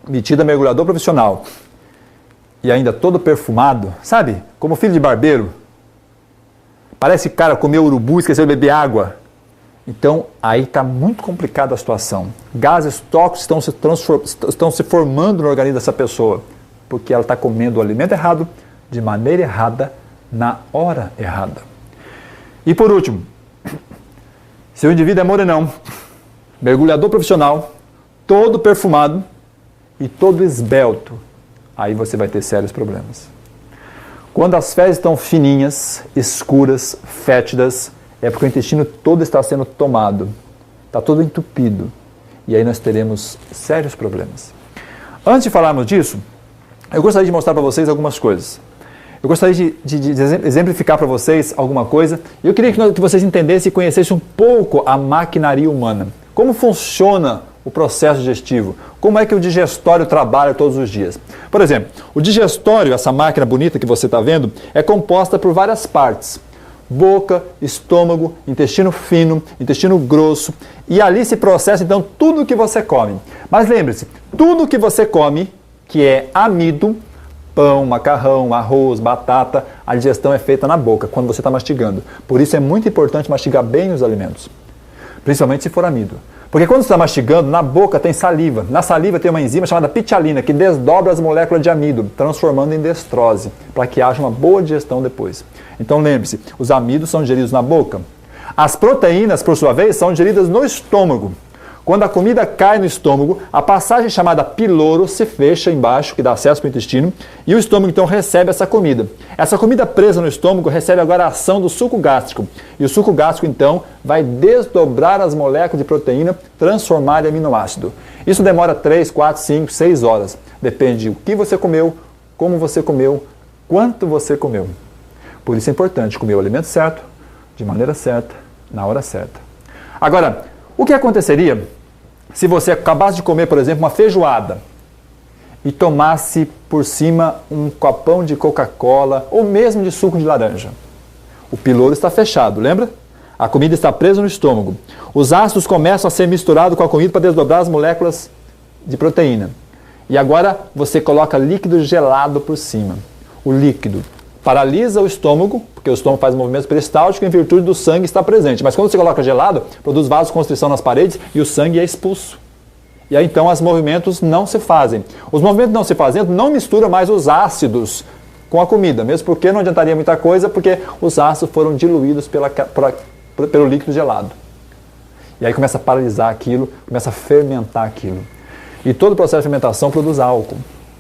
metido a mergulhador profissional e ainda todo perfumado, sabe? Como filho de barbeiro, parece que o cara comeu urubu e esqueceu de beber água. Então, aí está muito complicada a situação. Gases tóxicos estão se formando no organismo dessa pessoa, porque ela está comendo o alimento errado, de maneira errada, na hora errada. E por último, se o indivíduo é morenão, mergulhador profissional, todo perfumado e todo esbelto, aí você vai ter sérios problemas. Quando as fezes estão fininhas, escuras, fétidas, é porque o intestino todo está sendo tomado, está todo entupido, e aí nós teremos sérios problemas. Antes de falarmos disso, eu gostaria de mostrar para vocês algumas coisas. Eu gostaria de exemplificar para vocês alguma coisa, e eu queria que vocês entendessem e conhecessem um pouco a maquinaria humana. Como funciona o processo digestivo? Como é que o digestório trabalha todos os dias? Por exemplo, o digestório, essa máquina bonita que você está vendo, é composta por várias partes. Boca, estômago, intestino fino, intestino grosso, e ali se processa então tudo o que você come. Mas lembre-se, tudo o que você come, que é amido, pão, macarrão, arroz, batata, a digestão é feita na boca, quando você está mastigando. Por isso é muito importante mastigar bem os alimentos, principalmente se for amido. Porque quando você está mastigando, na boca tem saliva. Na saliva tem uma enzima chamada pitialina, que desdobra as moléculas de amido, transformando em destrose, para que haja uma boa digestão depois. Então lembre-se, os amidos são digeridos na boca. As proteínas, por sua vez, são digeridas no estômago. Quando a comida cai no estômago, a passagem chamada piloro se fecha embaixo, que dá acesso para o intestino, e o estômago então recebe essa comida. Essa comida presa no estômago recebe agora a ação do suco gástrico. E o suco gástrico então vai desdobrar as moléculas de proteína, transformar em aminoácido. Isso demora 3, 4, 5, 6 horas. Depende do que você comeu, como você comeu, quanto você comeu. Por isso é importante comer o alimento certo, de maneira certa, na hora certa. Agora, o que aconteceria se você acabasse de comer, por exemplo, uma feijoada e tomasse por cima um copão de Coca-Cola ou mesmo de suco de laranja? O piloro está fechado, lembra? A comida está presa no estômago. Os ácidos começam a ser misturados com a comida para desdobrar as moléculas de proteína. E agora você coloca líquido gelado por cima. O líquido paralisa o estômago, porque o estômago faz movimentos peristálticos em virtude do sangue estar presente. Mas quando você coloca gelado, produz vasoconstrição nas paredes e o sangue é expulso. E aí então os movimentos não se fazem. Os movimentos não se fazendo não misturam mais os ácidos com a comida, mesmo porque não adiantaria muita coisa, porque os ácidos foram diluídos pelo líquido gelado. E aí começa a paralisar aquilo, começa a fermentar aquilo. E todo o processo de fermentação produz álcool.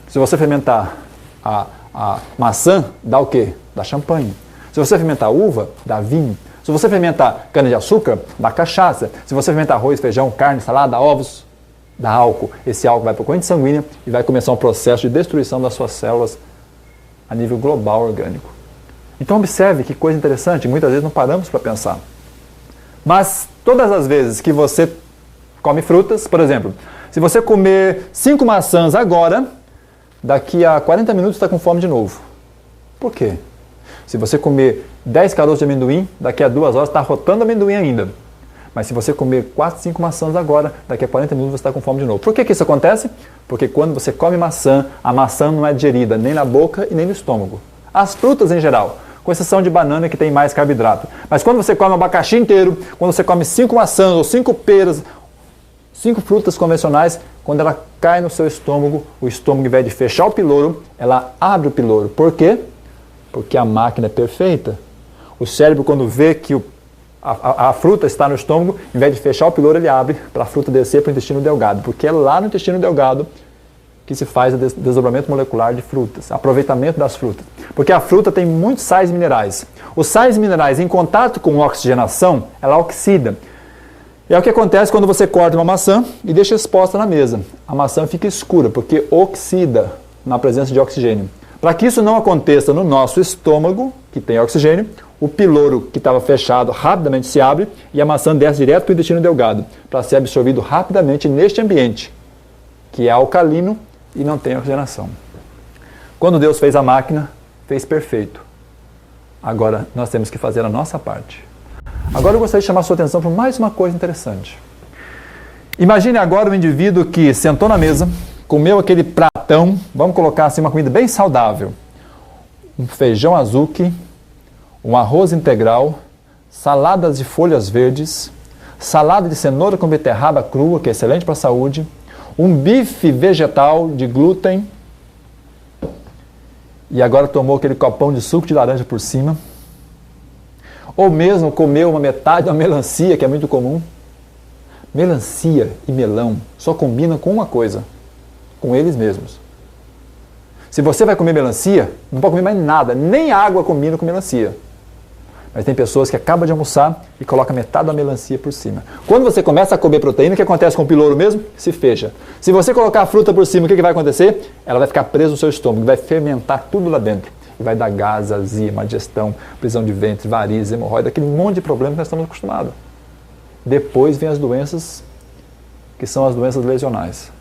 Se você fermentar a maçã, dá o quê? Dá champanhe. Se você fermentar a uva, dá vinho. Se você fermentar cana-de-açúcar, dá cachaça. Se você fermentar arroz, feijão, carne, salada, ovos, dá álcool. Esse álcool vai para a corrente sanguínea e vai começar um processo de destruição das suas células a nível global orgânico. Então observe que coisa interessante, muitas vezes não paramos para pensar. Mas todas as vezes que você come frutas, por exemplo, se você comer 5 maçãs agora, daqui a 40 minutos está com fome de novo. Por quê? Se você comer 10 caroços de amendoim, daqui a 2 horas está rotando amendoim ainda. Mas se você comer 4, 5 maçãs agora, daqui a 40 minutos você está com fome de novo. Por que isso acontece? Porque quando você come maçã, a maçã não é digerida nem na boca e nem no estômago. As frutas em geral, com exceção de banana que tem mais carboidrato. Mas quando você come abacaxi inteiro, quando você come 5 maçãs ou 5 peras, 5 frutas convencionais, quando ela cai no seu estômago, o estômago, ao invés de fechar o piloro, ela abre o piloro. Por quê? Porque a máquina é perfeita. O cérebro, quando vê que a fruta está no estômago, ao invés de fechar o piloro, ele abre para a fruta descer para o intestino delgado. Porque é lá no intestino delgado que se faz o desdobramento molecular de frutas, aproveitamento das frutas. Porque a fruta tem muitos sais minerais. Os sais minerais, em contato com a oxigenação, ela oxida. E é o que acontece quando você corta uma maçã e deixa exposta na mesa. A maçã fica escura, porque oxida na presença de oxigênio. Para que isso não aconteça no nosso estômago, que tem oxigênio, o piloro que estava fechado rapidamente se abre e a maçã desce direto para o intestino delgado, para ser absorvido rapidamente neste ambiente, que é alcalino e não tem oxigenação. Quando Deus fez a máquina, fez perfeito. Agora nós temos que fazer a nossa parte. Agora eu gostaria de chamar a sua atenção para mais uma coisa interessante. Imagine agora um indivíduo que sentou na mesa, comeu aquele pratão, vamos colocar assim uma comida bem saudável. Um feijão azuki, um arroz integral, saladas de folhas verdes, salada de cenoura com beterraba crua, que é excelente para a saúde, um bife vegetal de glúten, e agora tomou aquele copão de suco de laranja por cima, ou mesmo comeu uma metade de uma melancia, que é muito comum. Melancia e melão só combinam com uma coisa, com eles mesmos. Se você vai comer melancia, não pode comer mais nada, nem água combina com melancia. Mas tem pessoas que acabam de almoçar e colocam metade da melancia por cima. Quando você começa a comer proteína, o que acontece com o piloro mesmo? Se fecha. Se você colocar a fruta por cima, o que vai acontecer? Ela vai ficar presa no seu estômago, vai fermentar tudo lá dentro. E vai dar gás, azia, má digestão, prisão de ventre, varizes, hemorroida, aquele monte de problemas que nós estamos acostumados. Depois vem as doenças, que são as doenças lesionais.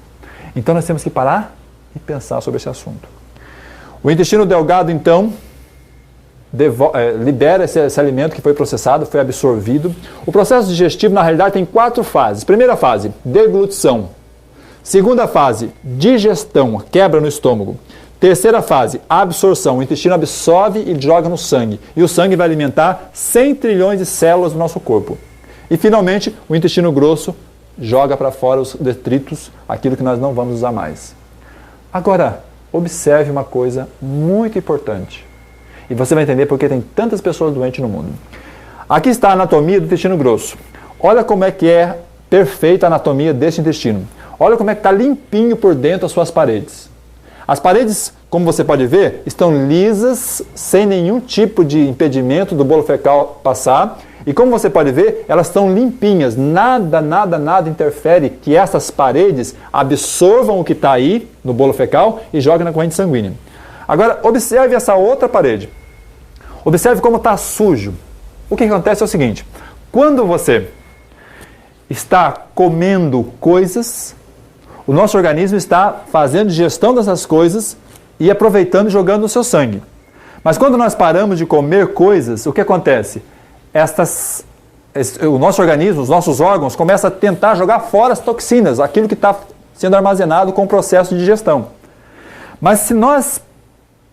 Então nós temos que parar e pensar sobre esse assunto. O intestino delgado, então, libera esse alimento que foi processado, foi absorvido. O processo digestivo, na realidade, tem 4 fases. Primeira fase, deglutição. Segunda fase, digestão, quebra no estômago. Terceira fase, absorção. O intestino absorve e joga no sangue. E o sangue vai alimentar 100 trilhões de células do nosso corpo. E, finalmente, o intestino grosso joga para fora os detritos, aquilo que nós não vamos usar mais. Agora, observe uma coisa muito importante. E você vai entender por que tem tantas pessoas doentes no mundo. Aqui está a anatomia do intestino grosso. Olha como é que é perfeita a anatomia desse intestino. Olha como é que está limpinho por dentro as suas paredes. As paredes, como você pode ver, estão lisas, sem nenhum tipo de impedimento do bolo fecal passar. E como você pode ver, elas estão limpinhas. Nada interfere que essas paredes absorvam o que está aí no bolo fecal e joguem na corrente sanguínea. Agora, observe essa outra parede. Observe como está sujo. O que acontece é o seguinte. Quando você está comendo coisas, o nosso organismo está fazendo digestão dessas coisas e aproveitando e jogando no seu sangue. Mas quando nós paramos de comer coisas, o que acontece? O nosso organismo, os nossos órgãos, começam a tentar jogar fora as toxinas, aquilo que está sendo armazenado com o processo de digestão. Mas se nós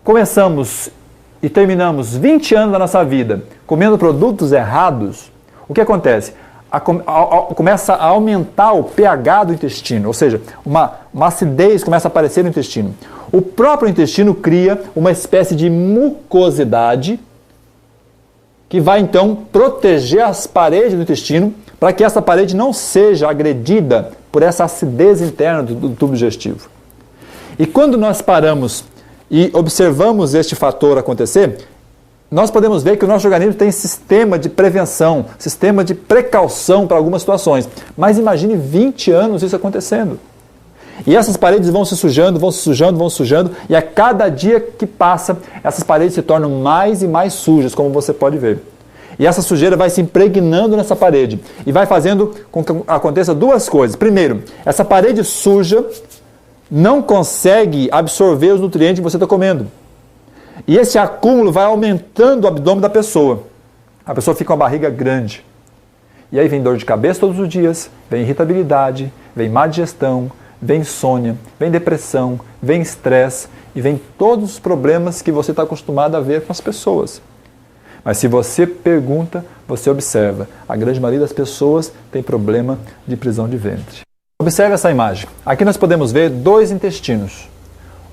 começamos e terminamos 20 anos da nossa vida comendo produtos errados, o que acontece? Começa a aumentar o pH do intestino, ou seja, uma acidez começa a aparecer no intestino. O próprio intestino cria uma espécie de mucosidade que vai então proteger as paredes do intestino para que essa parede não seja agredida por essa acidez interna do tubo digestivo. E quando nós paramos e observamos este fator acontecer, nós podemos ver que o nosso organismo tem sistema de prevenção, sistema de precaução para algumas situações. Mas imagine 20 anos isso acontecendo. E essas paredes vão se sujando, vão se sujando, vão se sujando, e a cada dia que passa, essas paredes se tornam mais e mais sujas, como você pode ver. E essa sujeira vai se impregnando nessa parede e vai fazendo com que aconteça duas coisas. Primeiro, essa parede suja não consegue absorver os nutrientes que você está comendo. E esse acúmulo vai aumentando o abdômen da pessoa. A pessoa fica com a barriga grande. E aí vem dor de cabeça todos os dias, vem irritabilidade, vem má digestão, vem insônia, vem depressão, vem estresse e vem todos os problemas que você está acostumado a ver com as pessoas. Mas se você pergunta, você observa. A grande maioria das pessoas tem problema de prisão de ventre. Observe essa imagem. Aqui nós podemos ver dois intestinos.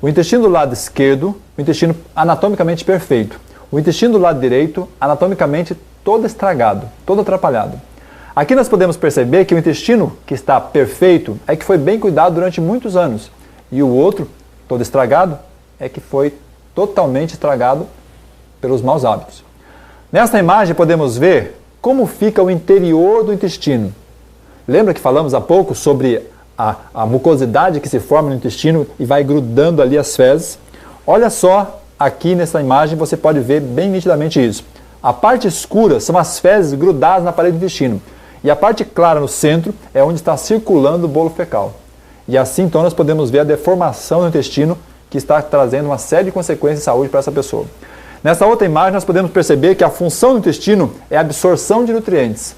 O intestino do lado esquerdo, o intestino anatomicamente perfeito. O intestino do lado direito, anatomicamente todo estragado, todo atrapalhado. Aqui nós podemos perceber que o intestino que está perfeito é que foi bem cuidado durante muitos anos. E o outro, todo estragado, é que foi totalmente estragado pelos maus hábitos. Nesta imagem podemos ver como fica o interior do intestino. Lembra que falamos há pouco sobre a mucosidade que se forma no intestino e vai grudando ali as fezes? Olha só, aqui nessa imagem você pode ver bem nitidamente isso. A parte escura são as fezes grudadas na parede do intestino. E a parte clara no centro é onde está circulando o bolo fecal. E assim então nós podemos ver a deformação do intestino que está trazendo uma série de consequências de saúde para essa pessoa. Nessa outra imagem nós podemos perceber que a função do intestino é a absorção de nutrientes.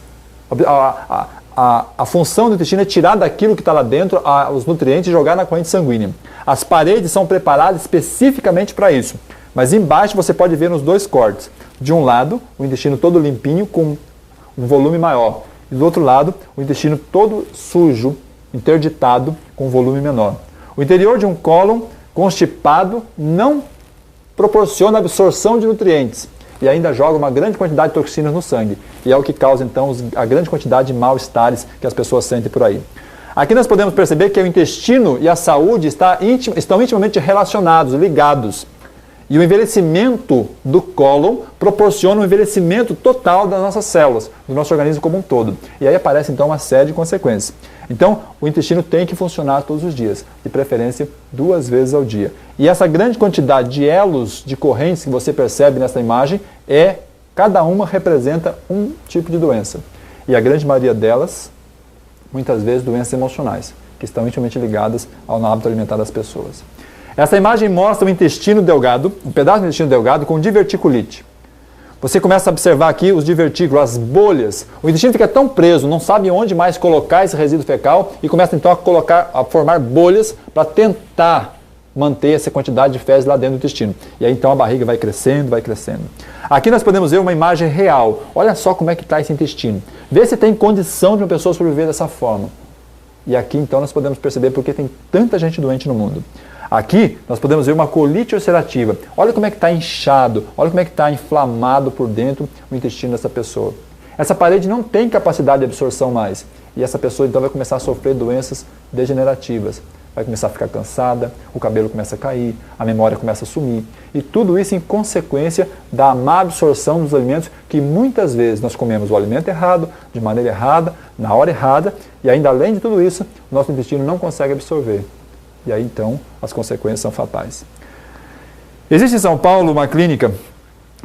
A função do intestino é tirar daquilo que está lá dentro os nutrientes e jogar na corrente sanguínea. As paredes são preparadas especificamente para isso. Mas embaixo você pode ver nos dois cortes. De um lado, o intestino todo limpinho com um volume maior. E do outro lado, o intestino todo sujo, interditado, com um volume menor. O interior de um cólon constipado não proporciona absorção de nutrientes e ainda joga uma grande quantidade de toxinas no sangue. E é o que causa, então, a grande quantidade de mal-estares que as pessoas sentem por aí. Aqui nós podemos perceber que o intestino e a saúde estão intimamente relacionados, ligados. E o envelhecimento do cólon proporciona um envelhecimento total das nossas células, do nosso organismo como um todo. E aí aparece então uma série de consequências. Então, o intestino tem que funcionar todos os dias, de preferência 2 vezes ao dia. E essa grande quantidade de elos, de correntes que você percebe nessa imagem, cada uma representa um tipo de doença. E a grande maioria delas, muitas vezes, doenças emocionais, que estão intimamente ligadas ao hábito alimentar das pessoas. Essa imagem mostra o intestino delgado, um pedaço do intestino delgado com diverticulite. Você começa a observar aqui os divertículos, as bolhas. O intestino fica tão preso, não sabe onde mais colocar esse resíduo fecal e começa então a formar bolhas para tentar manter essa quantidade de fezes lá dentro do intestino. E aí então a barriga vai crescendo, vai crescendo. Aqui nós podemos ver uma imagem real. Olha só como é que está esse intestino. Vê se tem condição de uma pessoa sobreviver dessa forma. E aqui então nós podemos perceber porque tem tanta gente doente no mundo. Aqui nós podemos ver uma colite ulcerativa. Olha como é que está inchado, olha como é que está inflamado por dentro o intestino dessa pessoa. Essa parede não tem capacidade de absorção mais. E essa pessoa então vai começar a sofrer doenças degenerativas. Vai começar a ficar cansada, o cabelo começa a cair, a memória começa a sumir. E tudo isso em consequência da má absorção dos alimentos que muitas vezes nós comemos o alimento errado, de maneira errada, na hora errada. E ainda além de tudo isso, o nosso intestino não consegue absorver. E aí, então, as consequências são fatais. Existe em São Paulo uma clínica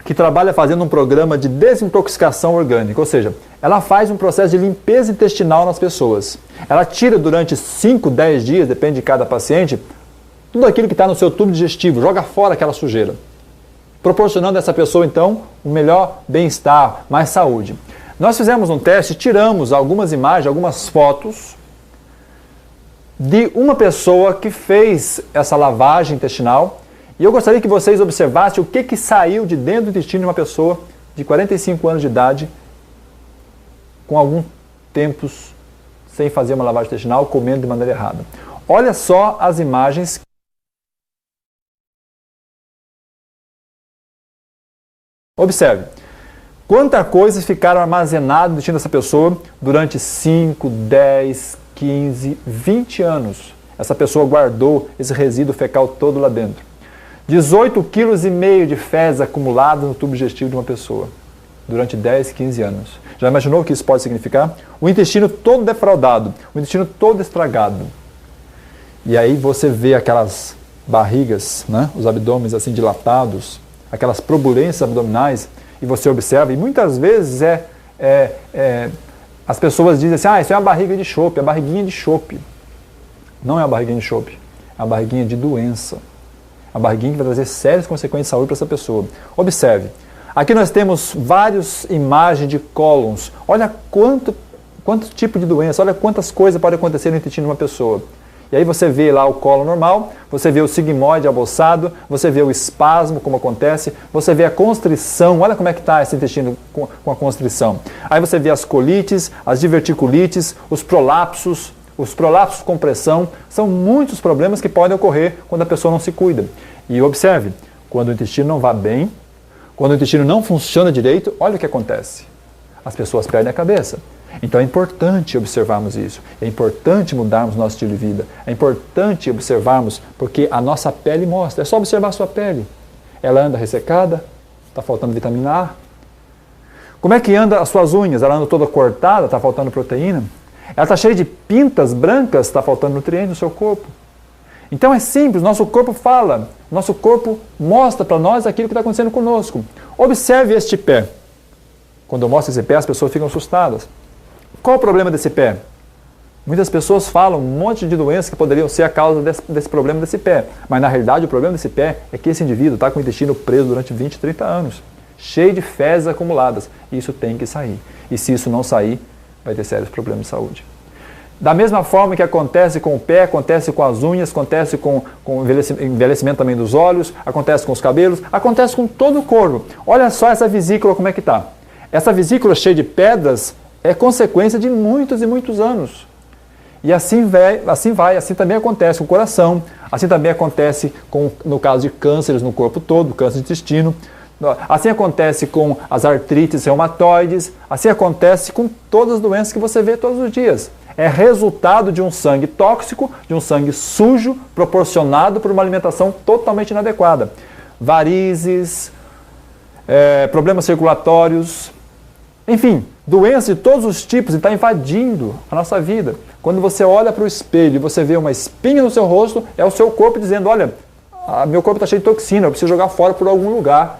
que trabalha fazendo um programa de desintoxicação orgânica, ou seja, ela faz um processo de limpeza intestinal nas pessoas. Ela tira durante 5, 10 dias, depende de cada paciente, tudo aquilo que está no seu tubo digestivo, joga fora aquela sujeira, proporcionando a essa pessoa, então, um melhor bem-estar, mais saúde. Nós fizemos um teste, tiramos algumas imagens, algumas fotos, de uma pessoa que fez essa lavagem intestinal e eu gostaria que vocês observassem o que saiu de dentro do intestino de uma pessoa de 45 anos de idade com alguns tempos sem fazer uma lavagem intestinal, comendo de maneira errada. Olha só as imagens. Observe. Quantas coisas ficaram armazenadas no intestino dessa pessoa durante 5, 10, 15, 20 anos. Essa pessoa guardou esse resíduo fecal todo lá dentro. 18,5 kg de fezes acumuladas no tubo digestivo de uma pessoa durante 10, 15 anos. Já imaginou o que isso pode significar? O intestino todo defraudado, o intestino todo estragado. E aí você vê aquelas barrigas, né? Os abdômenes assim dilatados, aquelas probulências abdominais, e você observa, e muitas vezes as pessoas dizem assim, isso é uma barriga de chope, é a barriguinha de chope. Não é a barriguinha de chope, é a barriguinha de doença. A barriguinha que vai trazer sérias consequências de saúde para essa pessoa. Observe, aqui nós temos várias imagens de cólons. Olha quanto tipo de doença, olha quantas coisas podem acontecer no intestino de uma pessoa. E aí você vê lá o cólon normal, você vê o sigmoide abossado, você vê o espasmo, como acontece, você vê a constrição, olha como é que está esse intestino com a constrição. Aí você vê as colites, as diverticulites, os prolapsos com pressão, são muitos problemas que podem ocorrer quando a pessoa não se cuida. E observe, quando o intestino não vai bem, quando o intestino não funciona direito, olha o que acontece. As pessoas perdem a cabeça. Então é importante observarmos isso, é importante mudarmos nosso estilo de vida, é importante observarmos porque a nossa pele mostra, é só observar a sua pele. Ela anda ressecada, está faltando vitamina A. Como é que anda as suas unhas? Ela anda toda cortada, está faltando proteína. Ela está cheia de pintas brancas, está faltando nutrientes no seu corpo. Então é simples, nosso corpo fala, nosso corpo mostra para nós aquilo que está acontecendo conosco. Observe este pé. Quando eu mostro esse pé, as pessoas ficam assustadas. Qual o problema desse pé? Muitas pessoas falam um monte de doenças que poderiam ser a causa desse problema desse pé. Mas na realidade o problema desse pé é que esse indivíduo está com o intestino preso durante 20, 30 anos. Cheio de fezes acumuladas. Isso tem que sair. E se isso não sair, vai ter sérios problemas de saúde. Da mesma forma que acontece com o pé, acontece com as unhas, acontece com o envelhecimento também dos olhos, acontece com os cabelos, acontece com todo o corpo. Olha só essa vesícula como é que está. Essa vesícula cheia de pedras é consequência de muitos e muitos anos. E assim também acontece com o coração, assim também acontece no caso de cânceres no corpo todo, câncer de intestino, assim acontece com as artrites reumatoides, assim acontece com todas as doenças que você vê todos os dias. É resultado de um sangue tóxico, de um sangue sujo, proporcionado por uma alimentação totalmente inadequada. Varizes, problemas circulatórios, enfim, doenças de todos os tipos e está invadindo a nossa vida. Quando você olha para o espelho e você vê uma espinha no seu rosto, é o seu corpo dizendo, olha, meu corpo está cheio de toxina, eu preciso jogar fora por algum lugar.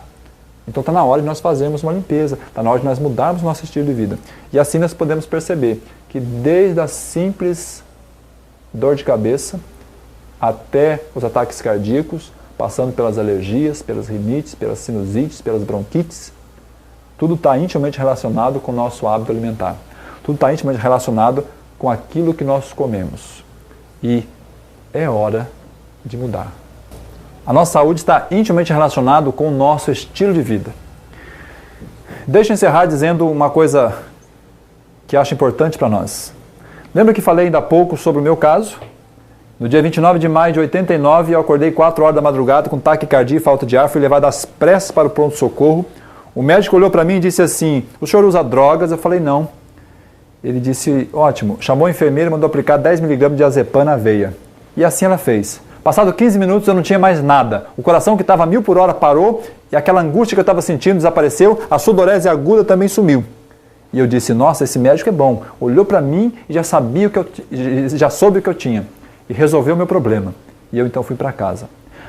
Então está na hora de nós fazermos uma limpeza, está na hora de nós mudarmos nosso estilo de vida. E assim nós podemos perceber que desde a simples dor de cabeça até os ataques cardíacos, passando pelas alergias, pelas rinites, pelas sinusites, pelas bronquites, tudo está intimamente relacionado com o nosso hábito alimentar. Tudo está intimamente relacionado com aquilo que nós comemos. E é hora de mudar. A nossa saúde está intimamente relacionada com o nosso estilo de vida. Deixa eu encerrar dizendo uma coisa que acho importante para nós. Lembra que falei ainda há pouco sobre o meu caso? No dia 29 de maio de 89, eu acordei 4 horas da madrugada com taquicardia e falta de ar, fui levado às pressas para o pronto-socorro. O médico olhou para mim e disse assim, o senhor usa drogas? Eu falei, não. Ele disse, ótimo, chamou a enfermeira e mandou aplicar 10 mg de azepam na veia. E assim ela fez. Passado 15 minutos eu não tinha mais nada. O coração que estava a 1000 por hora parou e aquela angústia que eu estava sentindo desapareceu, a sudorese aguda também sumiu. E eu disse, nossa, esse médico é bom. Olhou para mim e já soube o que eu tinha. E resolveu o meu problema. E eu então fui para casa.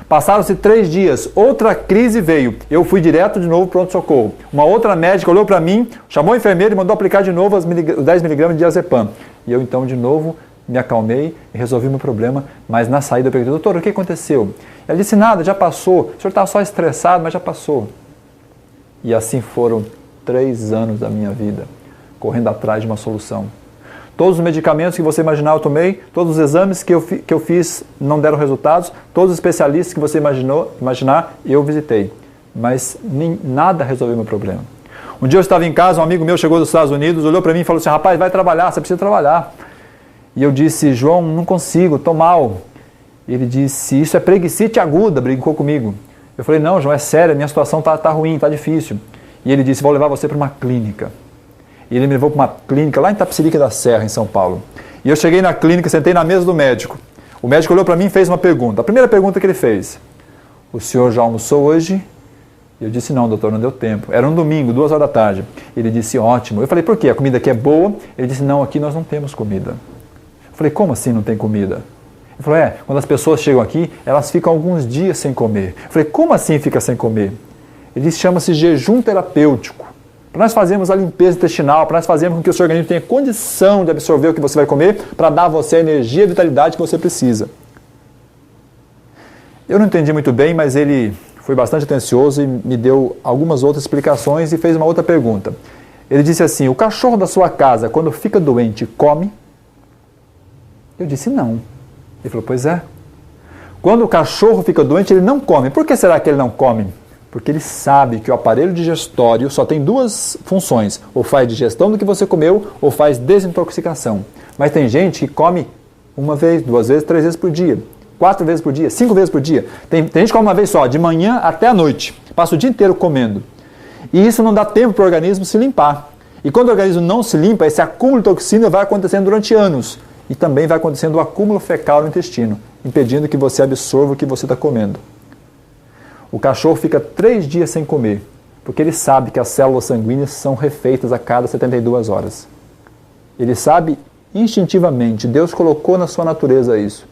Passaram-se 3 dias, outra crise veio. Eu fui direto de novo para o pronto-socorro. Uma outra médica olhou para mim, chamou a enfermeira e mandou aplicar de novo os 10 mg de azepam. E eu então de novo me acalmei e resolvi o meu problema. Mas na saída eu perguntei, doutor, o que aconteceu? Ela disse, nada, já passou. O senhor estava só estressado, mas já passou. E assim foram 3 anos da minha vida, correndo atrás de uma solução. Todos os medicamentos que você imaginar eu tomei, todos os exames que eu fiz não deram resultados, todos os especialistas que você imaginar eu visitei. Mas nada resolveu meu problema. Um dia eu estava em casa, um amigo meu chegou dos Estados Unidos, olhou para mim e falou assim, rapaz, vai trabalhar, você precisa trabalhar. E eu disse, João, não consigo, estou mal. Ele disse, isso é preguicite aguda, brincou comigo. Eu falei, não, João, é sério, minha situação está ruim, está difícil. E ele disse, vou levar você para uma clínica. E ele me levou para uma clínica lá em Itapecerica da Serra, em São Paulo. E eu cheguei na clínica, sentei na mesa do médico. O médico olhou para mim e fez uma pergunta. A primeira pergunta que ele fez, o senhor já almoçou hoje? Eu disse, não, doutor, não deu tempo. Era um domingo, 2 horas da tarde. Ele disse, ótimo. Eu falei, por quê? A comida aqui é boa? Ele disse, não, aqui nós não temos comida. Eu falei, como assim não tem comida? Ele falou, quando as pessoas chegam aqui, elas ficam alguns dias sem comer. Eu falei, como assim fica sem comer? Ele disse, chama-se jejum terapêutico. Para nós fazermos a limpeza intestinal, para nós fazermos com que o seu organismo tenha condição de absorver o que você vai comer, para dar a você a energia e a vitalidade que você precisa. Eu não entendi muito bem, mas ele foi bastante atencioso e me deu algumas outras explicações e fez uma outra pergunta. Ele disse assim, o cachorro da sua casa, quando fica doente, come? Eu disse, não. Ele falou, pois é. Quando o cachorro fica doente, ele não come. Por que será que ele não come? Porque ele sabe que o aparelho digestório só tem 2 funções. Ou faz digestão do que você comeu, ou faz desintoxicação. Mas tem gente que come 1 vez, 2 vezes, 3 vezes por dia. 4 vezes por dia, 5 vezes por dia. Tem gente que come uma vez só, de manhã até a noite. Passa o dia inteiro comendo. E isso não dá tempo para o organismo se limpar. E quando o organismo não se limpa, esse acúmulo de toxina vai acontecendo durante anos. E também vai acontecendo o acúmulo fecal no intestino, impedindo que você absorva o que você está comendo. O cachorro fica 3 dias sem comer, porque ele sabe que as células sanguíneas são refeitas a cada 72 horas. Ele sabe instintivamente, Deus colocou na sua natureza isso.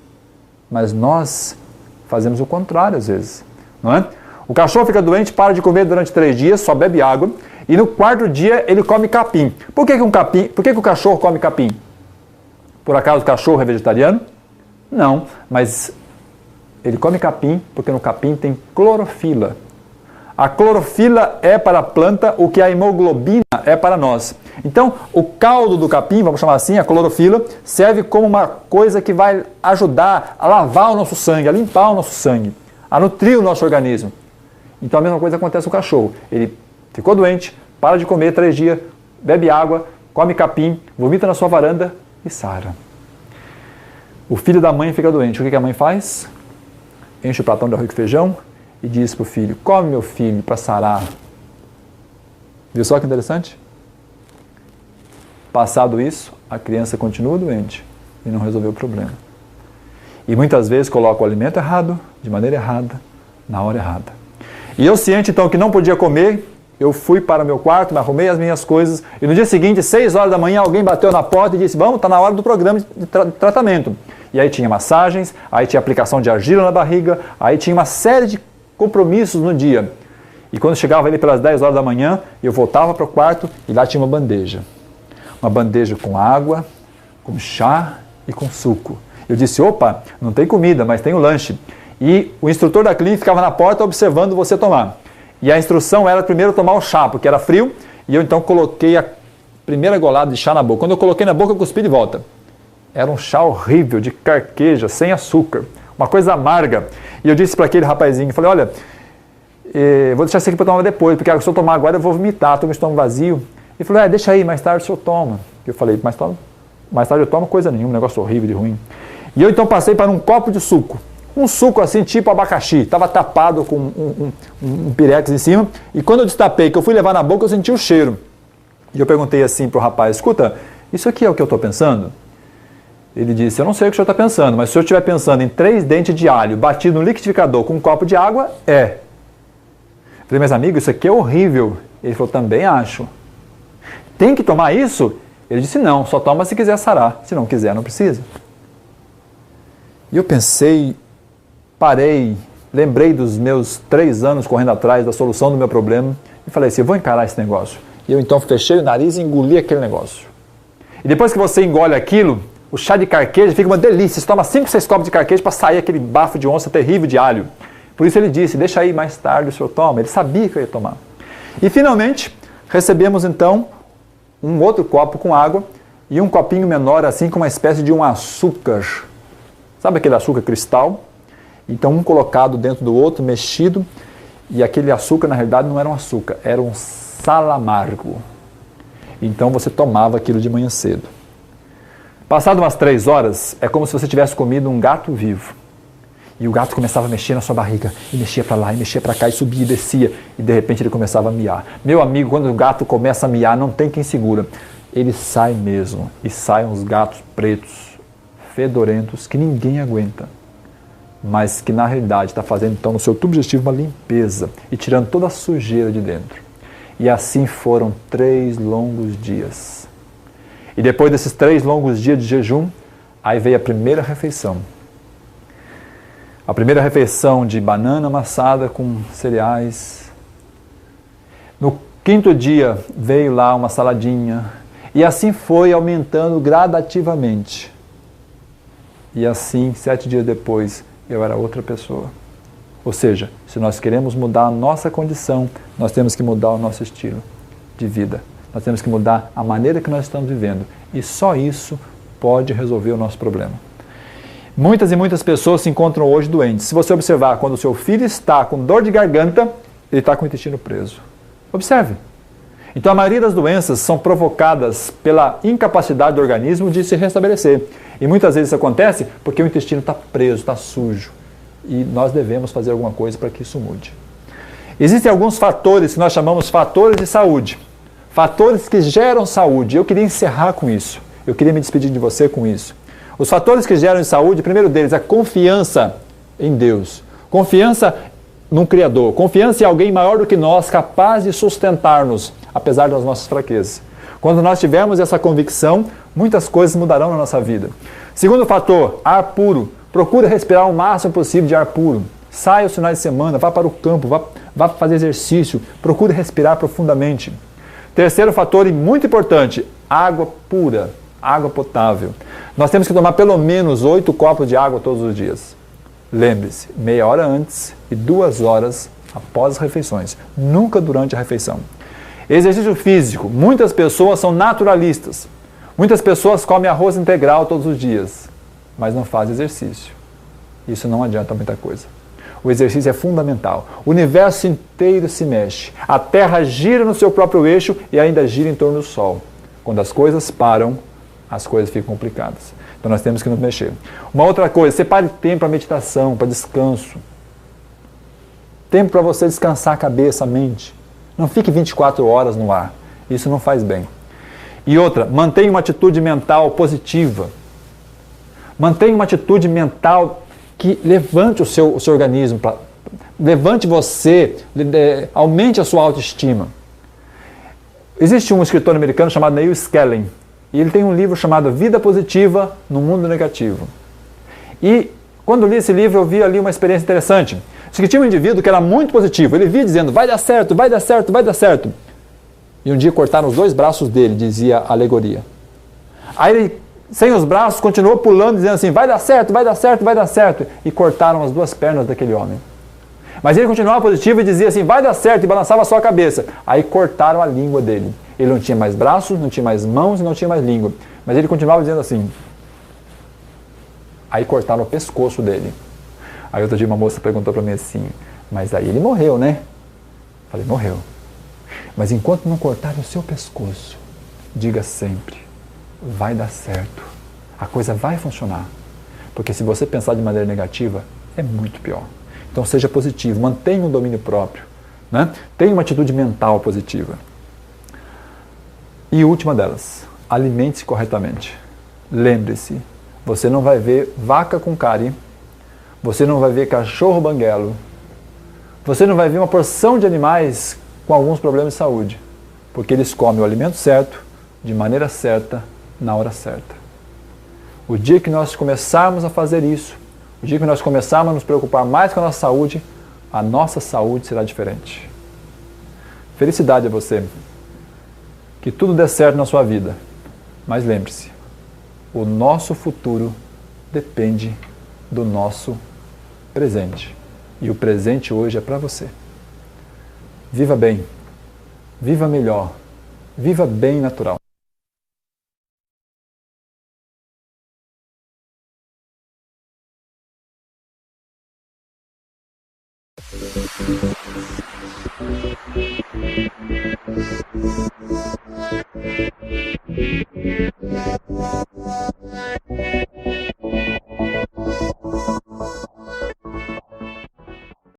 Mas nós fazemos o contrário às vezes, não é? O cachorro fica doente, para de comer durante 3 dias, só bebe água, e no 4º dia ele come capim. Por que o cachorro come capim? Por acaso o cachorro é vegetariano? Não, mas ele come capim porque no capim tem clorofila. A clorofila é para a planta o que a hemoglobina é para nós. Então, o caldo do capim, vamos chamar assim, a clorofila, serve como uma coisa que vai ajudar a lavar o nosso sangue, a limpar o nosso sangue, a nutrir o nosso organismo. Então, a mesma coisa acontece com o cachorro. Ele ficou doente, para de comer 3 dias, bebe água, come capim, vomita na sua varanda e sara. O filho da mãe fica doente. O que a mãe faz? Enche o pratão de arroz com feijão e diz para o filho, come meu filho para sarar. Viu só que interessante? Passado isso, a criança continua doente e não resolveu o problema. E muitas vezes coloca o alimento errado, de maneira errada, na hora errada. E eu ciente então que não podia comer, eu fui para o meu quarto, me arrumei as minhas coisas e no dia seguinte, 6 horas da manhã, alguém bateu na porta e disse, vamos, está na hora do programa de tratamento. E aí tinha massagens, aí tinha aplicação de argila na barriga, aí tinha uma série de compromissos no dia. E quando chegava ali pelas 10 horas da manhã, eu voltava para o quarto e lá tinha uma bandeja. Uma bandeja com água, com chá e com suco. Eu disse, opa, não tem comida, mas tem o lanche. E o instrutor da clínica ficava na porta observando você tomar. E a instrução era primeiro tomar o chá, porque era frio, e eu então coloquei a primeira golada de chá na boca. Quando eu coloquei na boca, eu cuspi de volta. Era um chá horrível, de carqueja, sem açúcar, uma coisa amarga. E eu disse para aquele rapazinho, falei, olha, vou deixar isso aqui para tomar depois, porque se eu tomar agora eu vou vomitar, estou com o estômago vazio. Ele falou, deixa aí, mais tarde o senhor toma. Eu falei, mais tarde eu tomo coisa nenhuma, um negócio horrível de ruim. E eu então passei para um copo de suco. Um suco assim, tipo abacaxi, estava tapado com um pirex em cima. E quando eu destapei, que eu fui levar na boca, eu senti o cheiro. E eu perguntei assim para o rapaz, escuta, isso aqui é o que eu estou pensando? Ele disse, eu não sei o que o senhor está pensando, mas se o senhor estiver pensando em 3 dentes de alho batido no liquidificador com um copo de água, é. Eu falei, mas amigo, isso aqui é horrível. Ele falou, também acho. Tem que tomar isso? Ele disse, não, só toma se quiser sarar. Se não quiser, não precisa. E eu pensei, parei, lembrei dos meus 3 anos correndo atrás da solução do meu problema e falei assim, eu vou encarar esse negócio. E eu então fechei o nariz e engoli aquele negócio. E depois que você engole aquilo, o chá de carqueja fica uma delícia. Você toma 5, 6 copos de carqueja para sair aquele bafo de onça terrível de alho. Por isso ele disse, deixa aí, mais tarde o senhor toma. Ele sabia que eu ia tomar. E finalmente, recebemos então um outro copo com água e um copinho menor assim com uma espécie de um açúcar. Sabe aquele açúcar cristal? Então um colocado dentro do outro, mexido, e aquele açúcar na realidade não era um açúcar, era um sal amargo. Então você tomava aquilo de manhã cedo. Passado umas 3 horas, é como se você tivesse comido um gato vivo. E o gato começava a mexer na sua barriga, e mexia para lá, e mexia para cá, e subia e descia, e de repente ele começava a miar. Meu amigo, quando o gato começa a miar, não tem quem segura. Ele sai mesmo, e saem uns gatos pretos, fedorentos, que ninguém aguenta. mas que na realidade está fazendo então no seu tubo digestivo uma limpeza e tirando toda a sujeira de dentro. E assim foram 3 longos dias. E depois desses 3 longos dias de jejum, aí veio a primeira refeição. A primeira refeição de banana amassada com cereais. No 5º dia veio lá uma saladinha. E assim foi aumentando gradativamente. E assim, 7 dias depois, eu era outra pessoa. Ou seja, se nós queremos mudar a nossa condição, nós temos que mudar o nosso estilo de vida. Nós temos que mudar a maneira que nós estamos vivendo. E só isso pode resolver o nosso problema. Muitas e muitas pessoas se encontram hoje doentes. Se você observar, quando o seu filho está com dor de garganta, ele está com o intestino preso. Observe. Então a maioria das doenças são provocadas pela incapacidade do organismo de se restabelecer. E muitas vezes isso acontece porque o intestino está preso, está sujo. E nós devemos fazer alguma coisa para que isso mude. Existem alguns fatores que nós chamamos fatores de saúde. Fatores que geram saúde. Eu queria encerrar com isso. Eu queria me despedir de você com isso. Os fatores que geram saúde, o primeiro deles é a confiança em Deus. Confiança num Criador. Confiança em alguém maior do que nós, capaz de sustentar-nos, apesar das nossas fraquezas. Quando nós tivermos essa convicção, muitas coisas mudarão na nossa vida. Segundo fator, ar puro. Procure respirar o máximo possível de ar puro. Saia aos finais de semana, vá para o campo, vá fazer exercício. Procure respirar profundamente. Terceiro fator, e muito importante, água pura, água potável. Nós temos que tomar pelo menos 8 copos de água todos os dias. Lembre-se, meia hora antes e 2 horas após as refeições, nunca durante a refeição. Exercício físico. Muitas pessoas são naturalistas. Muitas pessoas comem arroz integral todos os dias, mas não fazem exercício. Isso não adianta muita coisa. O exercício é fundamental. O universo inteiro se mexe. A Terra gira no seu próprio eixo e ainda gira em torno do Sol. Quando as coisas param, as coisas ficam complicadas. Então nós temos que nos mexer. Uma outra coisa, separe tempo para meditação, para descanso. Tempo para você descansar a cabeça, a mente. Não fique 24 horas no ar. Isso não faz bem. E outra, mantenha uma atitude mental positiva. Mantenha uma atitude mental que levante o seu organismo, levante você, aumente a sua autoestima. Existe um escritor americano chamado Neil Skellen, e ele tem um livro chamado Vida Positiva no Mundo Negativo. E quando eu li esse livro, eu vi ali uma experiência interessante. Que tinha um indivíduo que era muito positivo, ele via dizendo, vai dar certo, vai dar certo, vai dar certo. E um dia cortaram os 2 braços dele, dizia a alegoria. Aí ele, sem os braços, continuou pulando, dizendo assim, vai dar certo, vai dar certo, vai dar certo. E cortaram as 2 pernas daquele homem. Mas ele continuava positivo e dizia assim, vai dar certo, e balançava só a cabeça. Aí cortaram a língua dele. Ele não tinha mais braços, não tinha mais mãos e não tinha mais língua. Mas ele continuava dizendo assim. Aí cortaram o pescoço dele. Aí outro dia uma moça perguntou para mim assim, mas aí ele morreu, né? Falei, morreu. Mas enquanto não cortarem o seu pescoço, diga sempre, vai dar certo. A coisa vai funcionar. Porque se você pensar de maneira negativa, é muito pior. Então seja positivo, mantenha um domínio próprio, né? Tenha uma atitude mental positiva. E última delas, alimente-se corretamente. Lembre-se, você não vai ver vaca com cárie, você não vai ver cachorro banguelo, você não vai ver uma porção de animais com alguns problemas de saúde, porque eles comem o alimento certo, de maneira certa, na hora certa. O dia que nós começarmos a fazer isso, o dia que nós começarmos a nos preocupar mais com a nossa saúde será diferente. Felicidade a você. Que tudo dê certo na sua vida. Mas lembre-se, o nosso futuro depende do nosso presente. E o presente hoje é para você. Viva bem, viva melhor, viva bem natural.